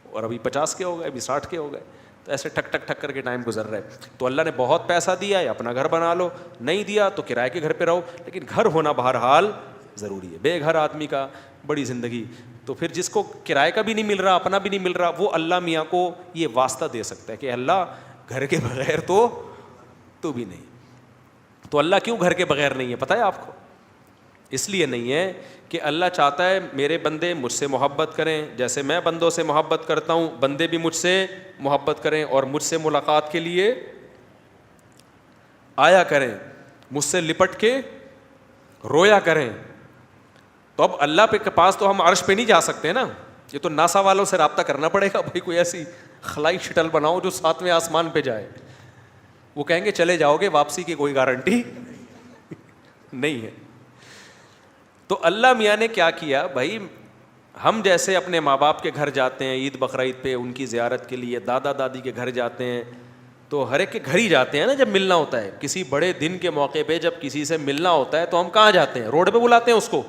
اور ابھی 50 کے ہو گئے, ابھی 60 کے ہو گئے. تو ایسے ٹھک ٹھک ٹھک کر کے ٹائم گزر رہا ہے. تو اللہ نے بہت پیسہ دیا ہے, اپنا گھر بنا لو, نہیں دیا تو کرائے کے گھر پہ رہو, لیکن گھر ہونا بہرحال ضروری ہے. بے گھر آدمی کا بڑی زندگی. تو پھر جس کو کرائے کا بھی نہیں مل رہا, اپنا بھی نہیں مل رہا, وہ اللہ میاں کو یہ واسطہ دے سکتا ہے کہ اللہ گھر کے بغیر تو بھی نہیں. تو اللہ کیوں گھر کے بغیر نہیں ہے پتہ ہے آپ کو؟ اس لیے نہیں ہے کہ اللہ چاہتا ہے میرے بندے مجھ سے محبت کریں, جیسے میں بندوں سے محبت کرتا ہوں بندے بھی مجھ سے محبت کریں, اور مجھ سے ملاقات کے لیے آیا کریں, مجھ سے لپٹ کے رویا کریں. تو اب اللہ کے پاس تو ہم عرش پہ نہیں جا سکتے نا, یہ تو ناسا والوں سے رابطہ کرنا پڑے گا. بھائی کوئی ایسی خلائی شٹل بناؤ جو 7ویں آسمان پہ جائے, وہ کہیں گے چلے جاؤ گے, واپسی کی کوئی گارنٹی نہیں ہے. تو اللہ میاں نے کیا کیا بھائی, ہم جیسے اپنے ماں باپ کے گھر جاتے ہیں عید بقرعید پہ ان کی زیارت کے لیے, دادا دادی کے گھر جاتے ہیں, تو ہر ایک کے گھر ہی جاتے ہیں نا جب ملنا ہوتا ہے. کسی بڑے دن کے موقع پہ جب کسی سے ملنا ہوتا ہے تو ہم کہاں جاتے ہیں؟ روڈ پہ بلاتے ہیں اس کو.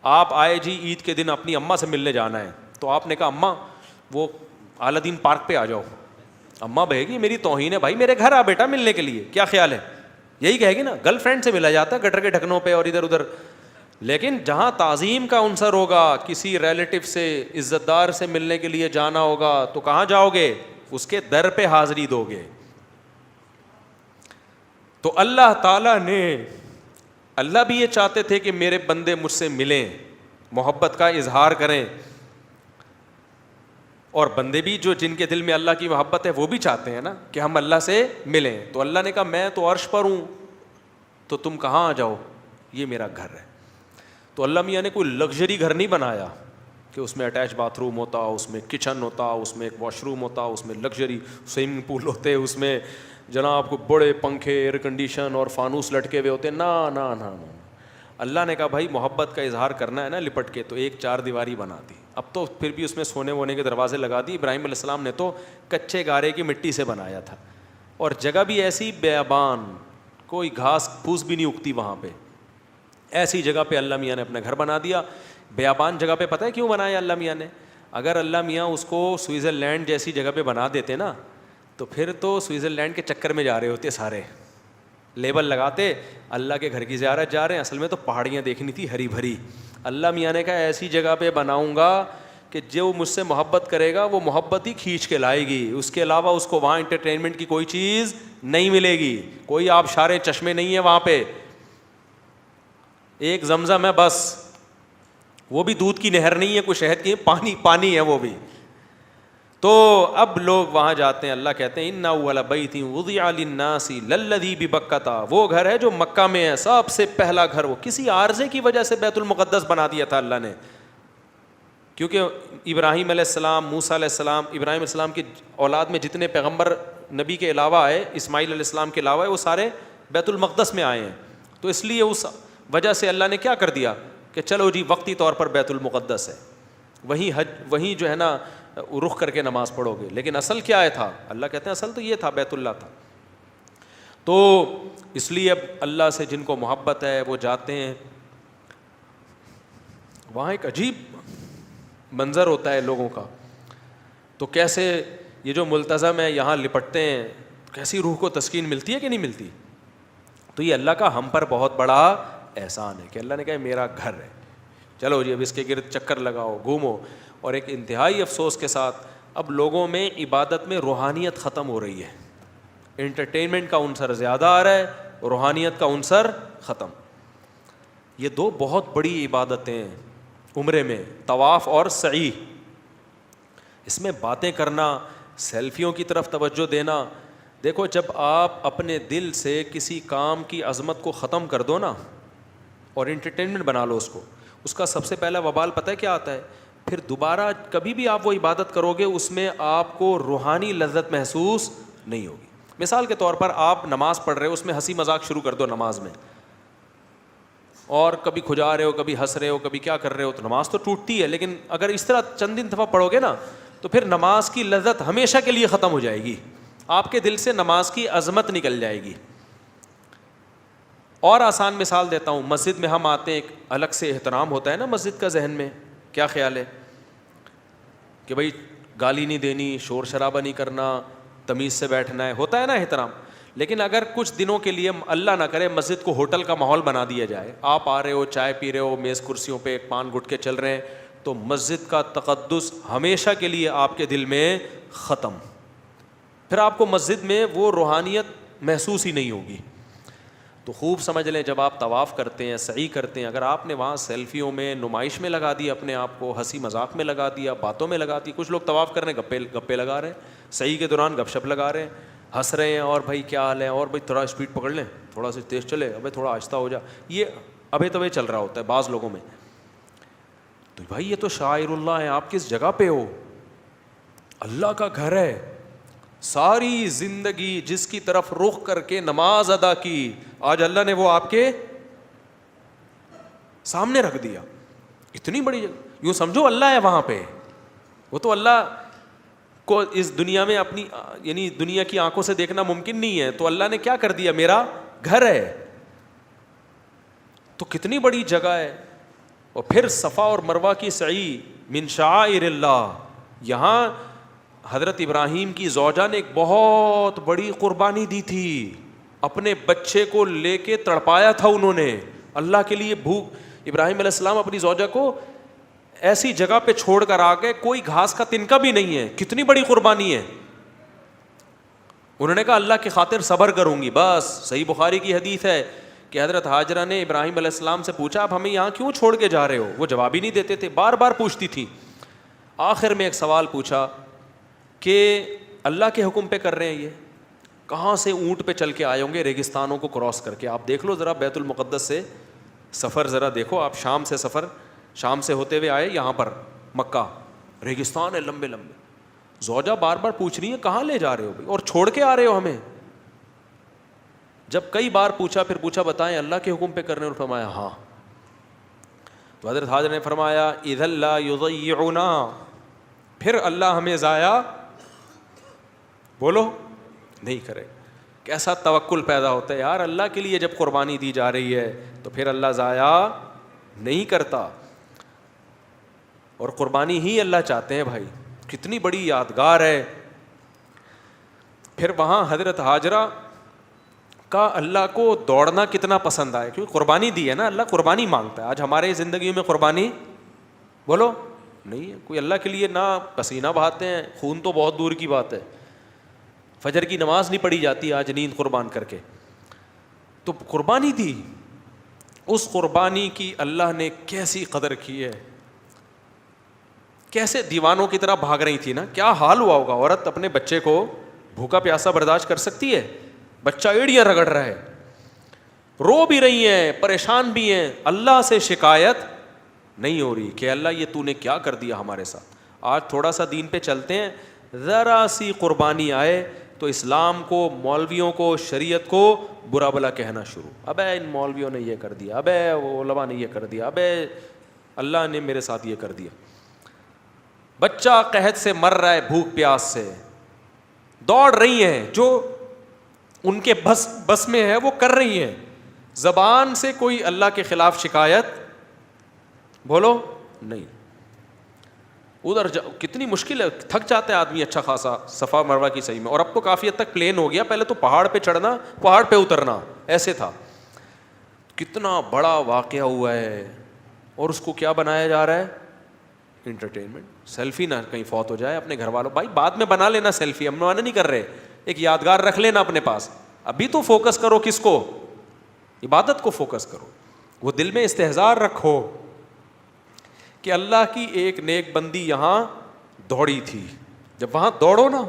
آپ آئے جی عید کے دن اپنی اماں سے ملنے جانا ہے, تو آپ نے کہا اماں وہ اعلیٰ دین پارک پہ آ جاؤ. اماں کہے گی میری توہین ہے بھائی, میرے گھر آ بیٹا ملنے کے لیے, کیا خیال ہے؟ یہی کہے گی نا. گرل فرینڈ سے ملا جاتا ہے گٹر کے ڈھکنوں پہ اور ادھر ادھر. لیکن جہاں تعظیم کا عنصر ہوگا, کسی ریلیٹو سے عزت دار سے ملنے کے لیے جانا ہوگا, تو کہاں جاؤ گے؟ اس کے در پہ حاضری دو گے. تو اللہ تعالیٰ نے, اللہ بھی یہ چاہتے تھے کہ میرے بندے مجھ سے ملیں, محبت کا اظہار کریں, اور بندے بھی جو جن کے دل میں اللہ کی محبت ہے وہ بھی چاہتے ہیں نا کہ ہم اللہ سے ملیں. تو اللہ نے کہا میں تو عرش پر ہوں, تو تم کہاں آ جاؤ, یہ میرا گھر ہے. تو اللہ میاں نے کوئی لگژری گھر نہیں بنایا کہ اس میں اٹیچ باتھ روم ہوتا, اس میں کچن ہوتا, اس میں ایک واش روم ہوتا, اس میں لگژری سوئمنگ پول ہوتے, اس میں جناب کو بڑے پنکھے ایئر کنڈیشن اور فانوس لٹکے ہوئے ہوتے. نا نا نا نا. اللہ نے کہا بھائی محبت کا اظہار کرنا ہے نا لپٹ کے, تو ایک چار دیواری بنا دی. اب تو پھر بھی اس میں سونے وونے کے دروازے لگا دی. ابراہیم علیہ السلام نے تو کچے گارے کی مٹی سے بنایا تھا, اور جگہ بھی ایسی بیابان, کوئی گھاس پھوس بھی نہیں اگتی وہاں پہ. ایسی جگہ پہ اللہ میاں نے اپنا گھر بنا دیا. بیابان جگہ پہ پتہ ہے کیوں بنایا اللہ میاں نے؟ اگر اللہ میاں اس کو سوئٹزرلینڈ جیسی جگہ پہ بنا دیتے نا, تو پھر تو سوئٹزرلینڈ کے چکر میں جا رہے ہوتے سارے, لیبل لگاتے اللہ کے گھر کی زیارت جا رہے ہیں, اصل میں تو پہاڑیاں دیکھنی تھی ہری بھری. اللہ میاں نے کہا ایسی جگہ پہ بناؤں گا کہ جو مجھ سے محبت کرے گا وہ محبت ہی کھینچ کے لائے گی, اس کے علاوہ اس کو وہاں انٹرٹینمنٹ کی کوئی چیز نہیں ملے گی, کوئی آبشاریں چشمے نہیں ہیں وہاں پہ, ایک زمزم ہے بس, وہ بھی دودھ کی نہر نہیں ہے, کوئی شہد کی, پانی پانی ہے وہ بھی. تو اب لوگ وہاں جاتے ہیں. اللہ کہتے ہیں اِنَّ أَوَّلَ بَيْتٍ وُضِعَ لِلنَّاسِ لَلَّذِي بِبَكَّةَ, وہ گھر ہے جو مکہ میں ہے, سب سے پہلا گھر. وہ کسی عارضے کی وجہ سے بیت المقدس بنا دیا تھا اللہ نے, کیونکہ ابراہیم علیہ السلام, موسیٰ علیہ السلام, ابراہیم علیہ السلام کی اولاد میں جتنے پیغمبر نبی کے علاوہ آئے, اسماعیل علیہ السلام کے علاوہ, وہ سارے بیت المقدس میں آئے ہیں. تو اس لیے اس وجہ سے اللہ نے کیا کر دیا کہ چلو جی وقتی طور پر بیت المقدس ہے, وہیں جو ہے نا رخ کر کے نماز پڑھو گے. لیکن اصل کیا ہے تھا؟ اللہ کہتے ہیں اصل تو یہ تھا, بیت اللہ تھا. تو اس لیے اب اللہ سے جن کو محبت ہے وہ جاتے ہیں وہاں. ایک عجیب منظر ہوتا ہے لوگوں کا, تو کیسے یہ جو ملتزم ہے یہاں لپٹتے ہیں, کیسی روح کو تسکین ملتی ہے کہ نہیں ملتی. تو یہ اللہ کا ہم پر بہت بڑا احسان ہے کہ اللہ نے کہا میرا گھر ہے, چلو جی اب اس کے گرد چکر لگاؤ, گھومو. اور ایک انتہائی افسوس کے ساتھ اب لوگوں میں عبادت میں روحانیت ختم ہو رہی ہے. انٹرٹینمنٹ کا عنصر زیادہ آ رہا ہے, روحانیت کا عنصر ختم. یہ دو بہت بڑی عبادتیں ہیں عمرے میں, طواف اور سعی. اس میں باتیں کرنا, سیلفیوں کی طرف توجہ دینا. دیکھو جب آپ اپنے دل سے کسی کام کی عظمت کو ختم کر دو نا اور انٹرٹینمنٹ بنا لو اس کو, اس کا سب سے پہلا وبال پتہ ہے کیا آتا ہے؟ پھر دوبارہ کبھی بھی آپ وہ عبادت کرو گے اس میں آپ کو روحانی لذت محسوس نہیں ہوگی. مثال کے طور پر آپ نماز پڑھ رہے ہو, اس میں ہنسی مذاق شروع کر دو نماز میں, اور کبھی کھجا رہے ہو, کبھی ہنس رہے ہو, کبھی کیا کر رہے ہو, تو نماز تو ٹوٹتی ہے. لیکن اگر اس طرح چند دن دفعہ پڑھو گے نا تو پھر نماز کی لذت ہمیشہ کے لیے ختم ہو جائے گی, آپ کے دل سے نماز کی عظمت نکل جائے گی. اور آسان مثال دیتا ہوں, مسجد میں ہم آتے ہیں, ایک الگ سے احترام ہوتا ہے نا مسجد کا, ذہن میں کیا خیال ہے کہ بھائی گالی نہیں دینی, شور شرابہ نہیں کرنا, تمیز سے بیٹھنا ہے, ہوتا ہے نا احترام. لیکن اگر کچھ دنوں کے لیے اللہ نہ کرے مسجد کو ہوٹل کا ماحول بنا دیا جائے, آپ آ رہے ہو, چائے پی رہے ہو, میز کرسیوں پہ پان گٹکے چل رہے ہیں, تو مسجد کا تقدس ہمیشہ کے لیے آپ کے دل میں ختم. پھر آپ کو مسجد میں وہ روحانیت محسوس ہی نہیں ہوگی. تو خوب سمجھ لیں جب آپ طواف کرتے ہیں, سعی کرتے ہیں, اگر آپ نے وہاں سیلفیوں میں, نمائش میں لگا دیا اپنے آپ کو, ہنسی مذاق میں لگا دیا, باتوں میں لگا دی. کچھ لوگ طواف کرنے گپے لگا رہے ہیں, سعی کے دوران گپ شپ لگا رہے ہیں, ہنس رہے ہیں, اور بھائی کیا حال ہے, اور بھائی تھوڑا اسپیڈ پکڑ لیں, تھوڑا سا تیز چلے, ابھی تھوڑا آہستہ ہو جا. یہ ابھی تو چل رہا ہوتا ہے بعض لوگوں میں. تو بھائی یہ تو شاعر اللہ ہے, آپ کس جگہ پہ ہو؟ اللہ کا گھر ہے. ساری زندگی جس کی طرف رخ کر کے نماز ادا کی, آج اللہ نے وہ آپ کے سامنے رکھ دیا. اتنی بڑی جگہ, یوں سمجھو اللہ ہے وہاں پہ. وہ تو اللہ کو اس دنیا میں اپنی یعنی دنیا کی آنکھوں سے دیکھنا ممکن نہیں ہے, تو اللہ نے کیا کر دیا, میرا گھر ہے. تو کتنی بڑی جگہ ہے. اور پھر صفا اور مروہ کی سعی من شعائر اللہ. یہاں حضرت ابراہیم کی زوجہ نے ایک بہت بڑی قربانی دی تھی, اپنے بچے کو لے کے تڑپایا تھا انہوں نے اللہ کے لیے. بھوک, ابراہیم علیہ السلام اپنی زوجہ کو ایسی جگہ پہ چھوڑ کر آ گئے, کوئی گھاس کا تنکا بھی نہیں ہے. کتنی بڑی قربانی ہے. انہوں نے کہا اللہ کی خاطر صبر کروں گی بس. صحیح بخاری کی حدیث ہے کہ حضرت ہاجرہ نے ابراہیم علیہ السلام سے پوچھا آپ ہمیں یہاں کیوں چھوڑ کے جا رہے ہو؟ وہ جواب ہی نہیں دیتے تھے, بار بار پوچھتی تھی. آخر میں ایک سوال پوچھا کہ اللہ کے حکم پہ کر رہے ہیں, یہ کہاں سے اونٹ پہ چل کے آئے ہوں گے ریگستانوں کو کراس کر کے. آپ دیکھ لو ذرا بیت المقدس سے سفر ذرا دیکھو آپ, شام سے سفر, شام سے ہوتے ہوئے آئے یہاں پر مکہ, ریگستان ہے لمبے لمبے. زوجہ بار بار پوچھ رہی ہے کہاں لے جا رہے ہو بھائی, اور چھوڑ کے آ رہے ہو ہمیں. جب کئی بار پوچھا, پھر پوچھا بتائیں اللہ کے حکم پہ کرنے, اور فرمایا ہاں. تو حضرت حاجر نے فرمایا اذا لا یضیعنا, پھر اللہ ہمیں ضائع بولو نہیں کرے. کیسا توکل پیدا ہوتا ہے یار, اللہ کے لیے جب قربانی دی جا رہی ہے تو پھر اللہ ضائع نہیں کرتا, اور قربانی ہی اللہ چاہتے ہیں بھائی. کتنی بڑی یادگار ہے. پھر وہاں حضرت ہاجرہ کا اللہ کو دوڑنا کتنا پسند آیا, کیونکہ قربانی دی ہے نا, اللہ قربانی مانگتا ہے. آج ہمارے زندگی میں قربانی بولو نہیں ہے. کوئی اللہ کے لیے نہ پسینہ بہاتے ہیں, خون تو بہت دور کی بات ہے, فجر کی نماز نہیں پڑھی جاتی آج نیند قربان کر کے. تو قربانی دی, اس قربانی کی اللہ نے کیسی قدر کی ہے. کیسے دیوانوں کی طرح بھاگ رہی تھی نا, کیا حال ہوا ہوگا. عورت اپنے بچے کو بھوکا پیاسا برداشت کر سکتی ہے؟ بچہ ایڑیاں رگڑ رہا ہے, رو بھی رہی ہیں, پریشان بھی ہیں, اللہ سے شکایت نہیں ہو رہی کہ اللہ یہ تو نے کیا کر دیا ہمارے ساتھ. آج تھوڑا سا دین پہ چلتے ہیں, ذرا سی قربانی آئے تو اسلام کو, مولویوں کو, شریعت کو برا بلا کہنا شروع. ابے ان مولویوں نے یہ کر دیا, ابے وہ علماء نے یہ کر دیا, ابے اللہ نے میرے ساتھ یہ کر دیا. بچہ قحط سے مر رہا ہے, بھوک پیاس سے, دوڑ رہی ہیں, جو ان کے بس میں ہے وہ کر رہی ہیں. زبان سے کوئی اللہ کے خلاف شکایت بولو نہیں. ادھر کتنی مشکل ہے, تھک جاتا ہے آدمی اچھا خاصا صفا مروہ کی صحیح میں. اور اب تو کافی حد تک پلین ہو گیا, پہلے تو پہاڑ پہ چڑھنا پہاڑ پہ اترنا ایسے تھا. کتنا بڑا واقعہ ہوا ہے, اور اس کو کیا بنایا جا رہا ہے, انٹرٹینمنٹ. سیلفی نہ کہیں فوت ہو جائے اپنے گھر والوں, بھائی بعد میں بنا لینا سیلفی, ہم منع نہیں کر رہے, ایک یادگار رکھ لینا اپنے پاس. ابھی تو فوکس کرو کس کو, عبادت کو فوکس کرو. وہ دل میں استحضار رکھو کہ اللہ کی ایک نیک بندی یہاں دوڑی تھی. جب وہاں دوڑو نا,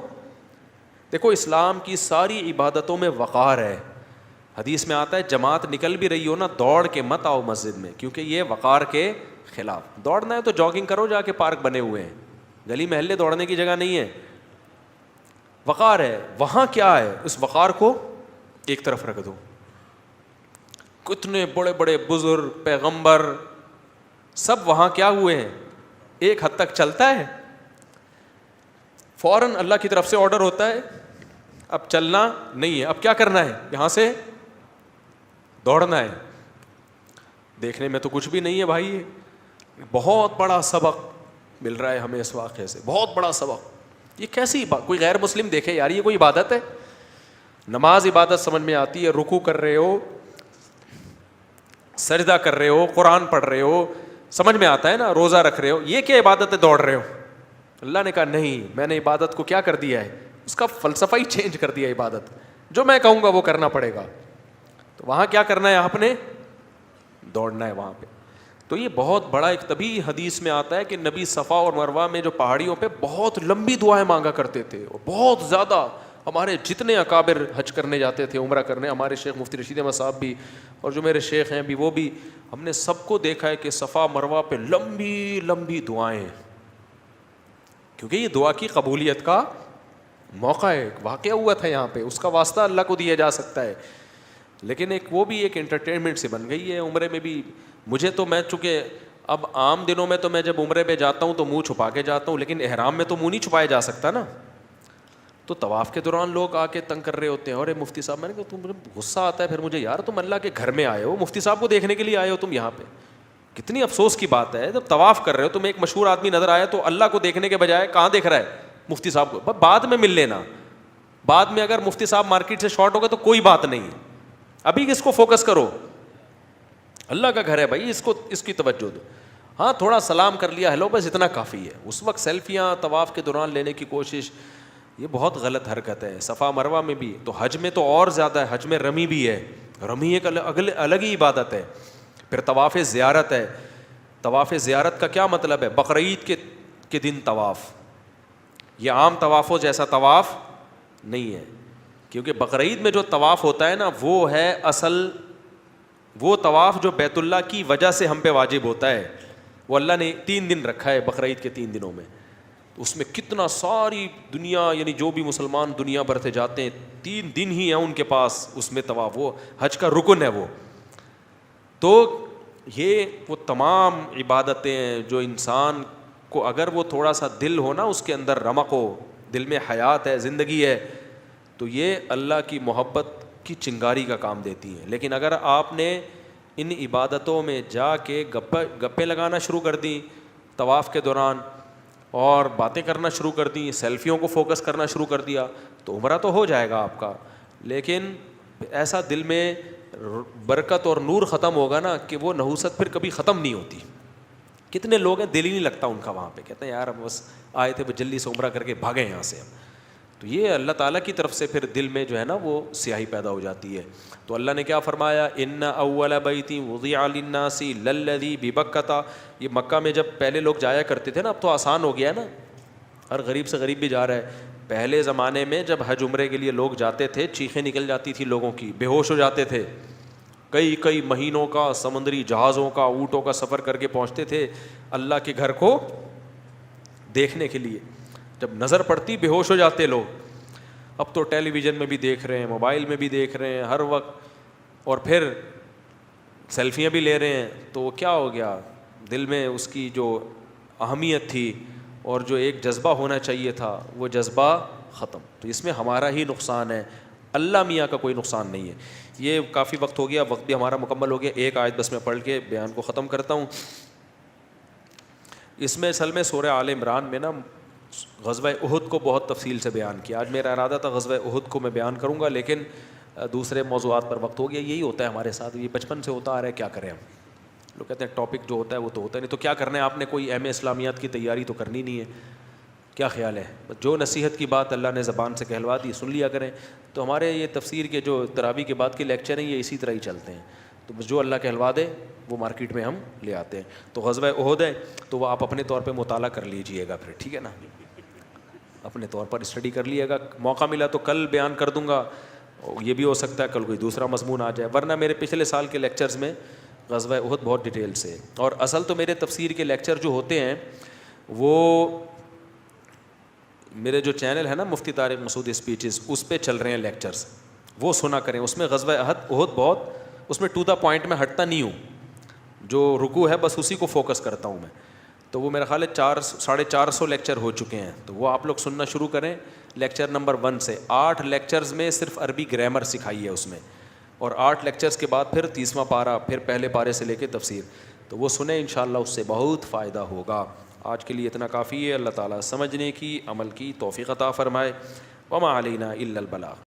دیکھو اسلام کی ساری عبادتوں میں وقار ہے. حدیث میں آتا ہے جماعت نکل بھی رہی ہو نا, دوڑ کے مت آؤ مسجد میں, کیونکہ یہ وقار کے خلاف. دوڑنا ہے تو جاگنگ کرو, جا کے پارک بنے ہوئے ہیں, گلی محلے دوڑنے کی جگہ نہیں ہے. وقار ہے. وہاں کیا ہے, اس وقار کو ایک طرف رکھ دو. کتنے بڑے بڑے بزرگ پیغمبر سب وہاں کیا ہوئے ہیں, ایک حد تک چلتا ہے, فوراً اللہ کی طرف سے آرڈر ہوتا ہے اب چلنا نہیں ہے, اب کیا کرنا ہے, یہاں سے دوڑنا ہے. دیکھنے میں تو کچھ بھی نہیں ہے بھائی, بہت بڑا سبق مل رہا ہے ہمیں اس واقعے سے, بہت بڑا سبق. یہ کیسی بات, کوئی غیر مسلم دیکھے یار یہ کوئی عبادت ہے؟ نماز عبادت سمجھ میں آتی ہے, رکوع کر رہے ہو, سجدہ کر رہے ہو, قرآن پڑھ رہے ہو, سمجھ میں آتا ہے نا, روزہ رکھ رہے ہو, یہ کیا عبادت ہے دوڑ رہے ہو؟ اللہ نے کہا نہیں, میں نے عبادت کو کیا کر دیا ہے, اس کا فلسفہ ہی چینج کر دیا. عبادت جو میں کہوں گا وہ کرنا پڑے گا. تو وہاں کیا کرنا ہے, آپ نے دوڑنا ہے وہاں پہ. تو یہ بہت بڑا ایک, تبھی حدیث میں آتا ہے کہ نبی صفا اور مروہ میں جو پہاڑیوں پہ بہت لمبی دعائیں مانگا کرتے تھے, اور بہت زیادہ. ہمارے جتنے اکابر حج کرنے جاتے تھے, عمرہ کرنے, ہمارے شیخ مفتی رشید احمد صاحب بھی, اور جو میرے شیخ ہیں بھی وہ بھی, ہم نے سب کو دیکھا ہے کہ صفا مروہ پہ لمبی لمبی دعائیں, کیونکہ یہ دعا کی قبولیت کا موقع ہے. واقعہ ہوا تھا یہاں پہ, اس کا واسطہ اللہ کو دیا جا سکتا ہے, لیکن ایک وہ بھی ایک انٹرٹینمنٹ سے بن گئی ہے. عمرے میں بھی مجھے تو, میں چونکہ اب عام دنوں میں تو میں جب عمرے پہ جاتا ہوں تو منہ چھپا کے جاتا ہوں, لیکن احرام میں تو منہ نہیں چھپایا جا سکتا نا. تو طواف کے دوران لوگ آ کے تنگ کر رہے ہوتے ہیں, اور مفتی صاحب, میں نے کہا تم غصہ آتا ہے پھر مجھے, یار تم اللہ کے گھر میں آئے ہو, مفتی صاحب کو دیکھنے کے لیے آئے ہو تم یہاں پہ. کتنی افسوس کی بات ہے, جب طواف کر رہے ہو تمہیں ایک مشہور آدمی نظر آیا تو اللہ کو دیکھنے کے بجائے کہاں دیکھ رہا ہے, مفتی صاحب کو. بعد میں مل لینا, بعد میں اگر مفتی صاحب مارکیٹ سے شارٹ ہو گئے تو کوئی بات نہیں, ابھی کس کو فوکس کرو, اللہ کا گھر ہے بھائی, اس کی توجہ دو. ہاں تھوڑا سلام کر لیا, ہیلو, بس اتنا کافی ہے. اس وقت سیلفیاں طواف کے دوران لینے کی کوشش, یہ بہت غلط حرکت ہے. صفا مروہ میں بھی, تو حج میں تو اور زیادہ ہے, حج میں رمی بھی ہے, رمی ایک الگ ہی عبادت ہے. پھر طواف زیارت ہے. طواف زیارت کا کیا مطلب ہے؟ بقرعید کے دن طواف. یہ عام طوافوں جیسا طواف نہیں ہے, کیونکہ بقرعید میں جو طواف ہوتا ہے نا, وہ ہے اصل وہ طواف جو بیت اللہ کی وجہ سے ہم پہ واجب ہوتا ہے. وہ اللہ نے 3 دن رکھا ہے بقرعید کے 3 دنوں میں. اس میں کتنا ساری دنیا, یعنی جو بھی مسلمان دنیا بھر سے جاتے ہیں, 3 دن ہی ہیں ان کے پاس اس میں طواف, وہ حج کا رکن ہے وہ. تو یہ وہ تمام عبادتیں ہیں جو انسان کو, اگر وہ تھوڑا سا دل ہو نا, اس کے اندر رمق ہو, دل میں حیات ہے, زندگی ہے, تو یہ اللہ کی محبت کی چنگاری کا کام دیتی ہیں. لیکن اگر آپ نے ان عبادتوں میں جا کے گپے لگانا شروع کر دیں طواف کے دوران, اور باتیں کرنا شروع کر دیں, سیلفیوں کو فوکس کرنا شروع کر دیا, تو عمرہ تو ہو جائے گا آپ کا, لیکن ایسا دل میں برکت اور نور ختم ہوگا نا کہ وہ نحوست پھر کبھی ختم نہیں ہوتی. کتنے لوگ ہیں دل ہی نہیں لگتا ان کا وہاں پہ, کہتے ہیں یار بس آئے تھے جلدی سے عمرہ کر کے بھاگے یہاں سے. تو یہ اللہ تعالیٰ کی طرف سے پھر دل میں جو ہے نا وہ سیاہی پیدا ہو جاتی ہے. تو اللہ نے کیا فرمایا, ان اول بیت وضع للناس للذی ببکۃ. یہ مکہ میں جب پہلے لوگ جایا کرتے تھے نا, اب تو آسان ہو گیا ہے نا, ہر غریب سے غریب بھی جا رہا ہے. پہلے زمانے میں جب حج عمرے کے لیے لوگ جاتے تھے, چیخیں نکل جاتی تھی لوگوں کی, بے ہوش ہو جاتے تھے, کئی مہینوں کا سمندری جہازوں کا, اونٹوں کا سفر کر کے پہنچتے تھے اللہ کے گھر کو دیکھنے کے لیے. جب نظر پڑتی بے ہوش ہو جاتے لوگ. اب تو ٹیلی ویژن میں بھی دیکھ رہے ہیں, موبائل میں بھی دیکھ رہے ہیں ہر وقت, اور پھر سیلفیاں بھی لے رہے ہیں. تو وہ کیا ہو گیا, دل میں اس کی جو اہمیت تھی اور جو ایک جذبہ ہونا چاہیے تھا, وہ جذبہ ختم. تو اس میں ہمارا ہی نقصان ہے, اللہ میاں کا کوئی نقصان نہیں ہے. یہ کافی وقت ہو گیا, وقت بھی ہمارا مکمل ہو گیا. ایک آیت بس میں پڑھ کے بیان کو ختم کرتا ہوں. اس میں اصل میں سورہ آل عمران میں نا غزوہ احد کو بہت تفصیل سے بیان کیا. آج میرا ارادہ تھا غزوہ احد کو میں بیان کروں گا, لیکن دوسرے موضوعات پر وقت ہو گیا. یہی ہوتا ہے ہمارے ساتھ, یہ بچپن سے ہوتا آ رہا ہے, کیا کریں ہم. لوگ کہتے ہیں ٹاپک جو ہوتا ہے وہ تو ہوتا نہیں, تو کیا کرنا ہے آپ نے, کوئی ایم اے اسلامیات کی تیاری تو کرنی نہیں ہے. کیا خیال ہے, جو نصیحت کی بات اللہ نے زبان سے کہلوا دی سن لیا کریں. تو ہمارے یہ تفسیر کے جو تراویح کے بعد کے لیکچر ہیں یہ اسی طرح ہی چلتے ہیں. تو بس جو اللہ کہلوا دے وہ مارکیٹ میں ہم لے آتے ہیں. تو غزوہ احد ہے تو وہ آپ اپنے طور پہ مطالعہ کر لیجئے گا پھر, ٹھیک ہے نا, اپنے طور پر اسٹڈی کر لیے گا. موقع ملا تو کل بیان کر دوں گا, یہ بھی ہو سکتا ہے کل کوئی دوسرا مضمون آ جائے, ورنہ میرے پچھلے سال کے لیکچرز میں غزوہ احد بہت ڈیٹیل سے. اور اصل تو میرے تفسیر کے لیکچر جو ہوتے ہیں وہ میرے جو چینل ہے نا مفتی طارق مسعود اسپیچز, اس پہ چل رہے ہیں لیکچرز, وہ سنا کریں. اس میں غزوہ احد بہت, اس میں ٹو دا پوائنٹ میں ہٹتا نہیں ہوں, جو رکوع ہے بس اسی کو فوکس کرتا ہوں میں. تو وہ میرا خیال ہے 450 لیکچر ہو چکے ہیں, تو وہ آپ لوگ سننا شروع کریں لیکچر نمبر 1 سے. 8 لیکچرز میں صرف عربی گرامر سکھائی ہے اس میں, اور 8 لیکچرز کے بعد پھر 30واں پارہ, پھر پہلے پارے سے لے کے تفسیر. تو وہ سنیں, انشاءاللہ اس سے بہت فائدہ ہوگا. آج کے لیے اتنا کافی ہے. اللہ تعالیٰ سمجھنے کی, عمل کی توفیق عطا فرمائے. وما علینا الا البلاغ.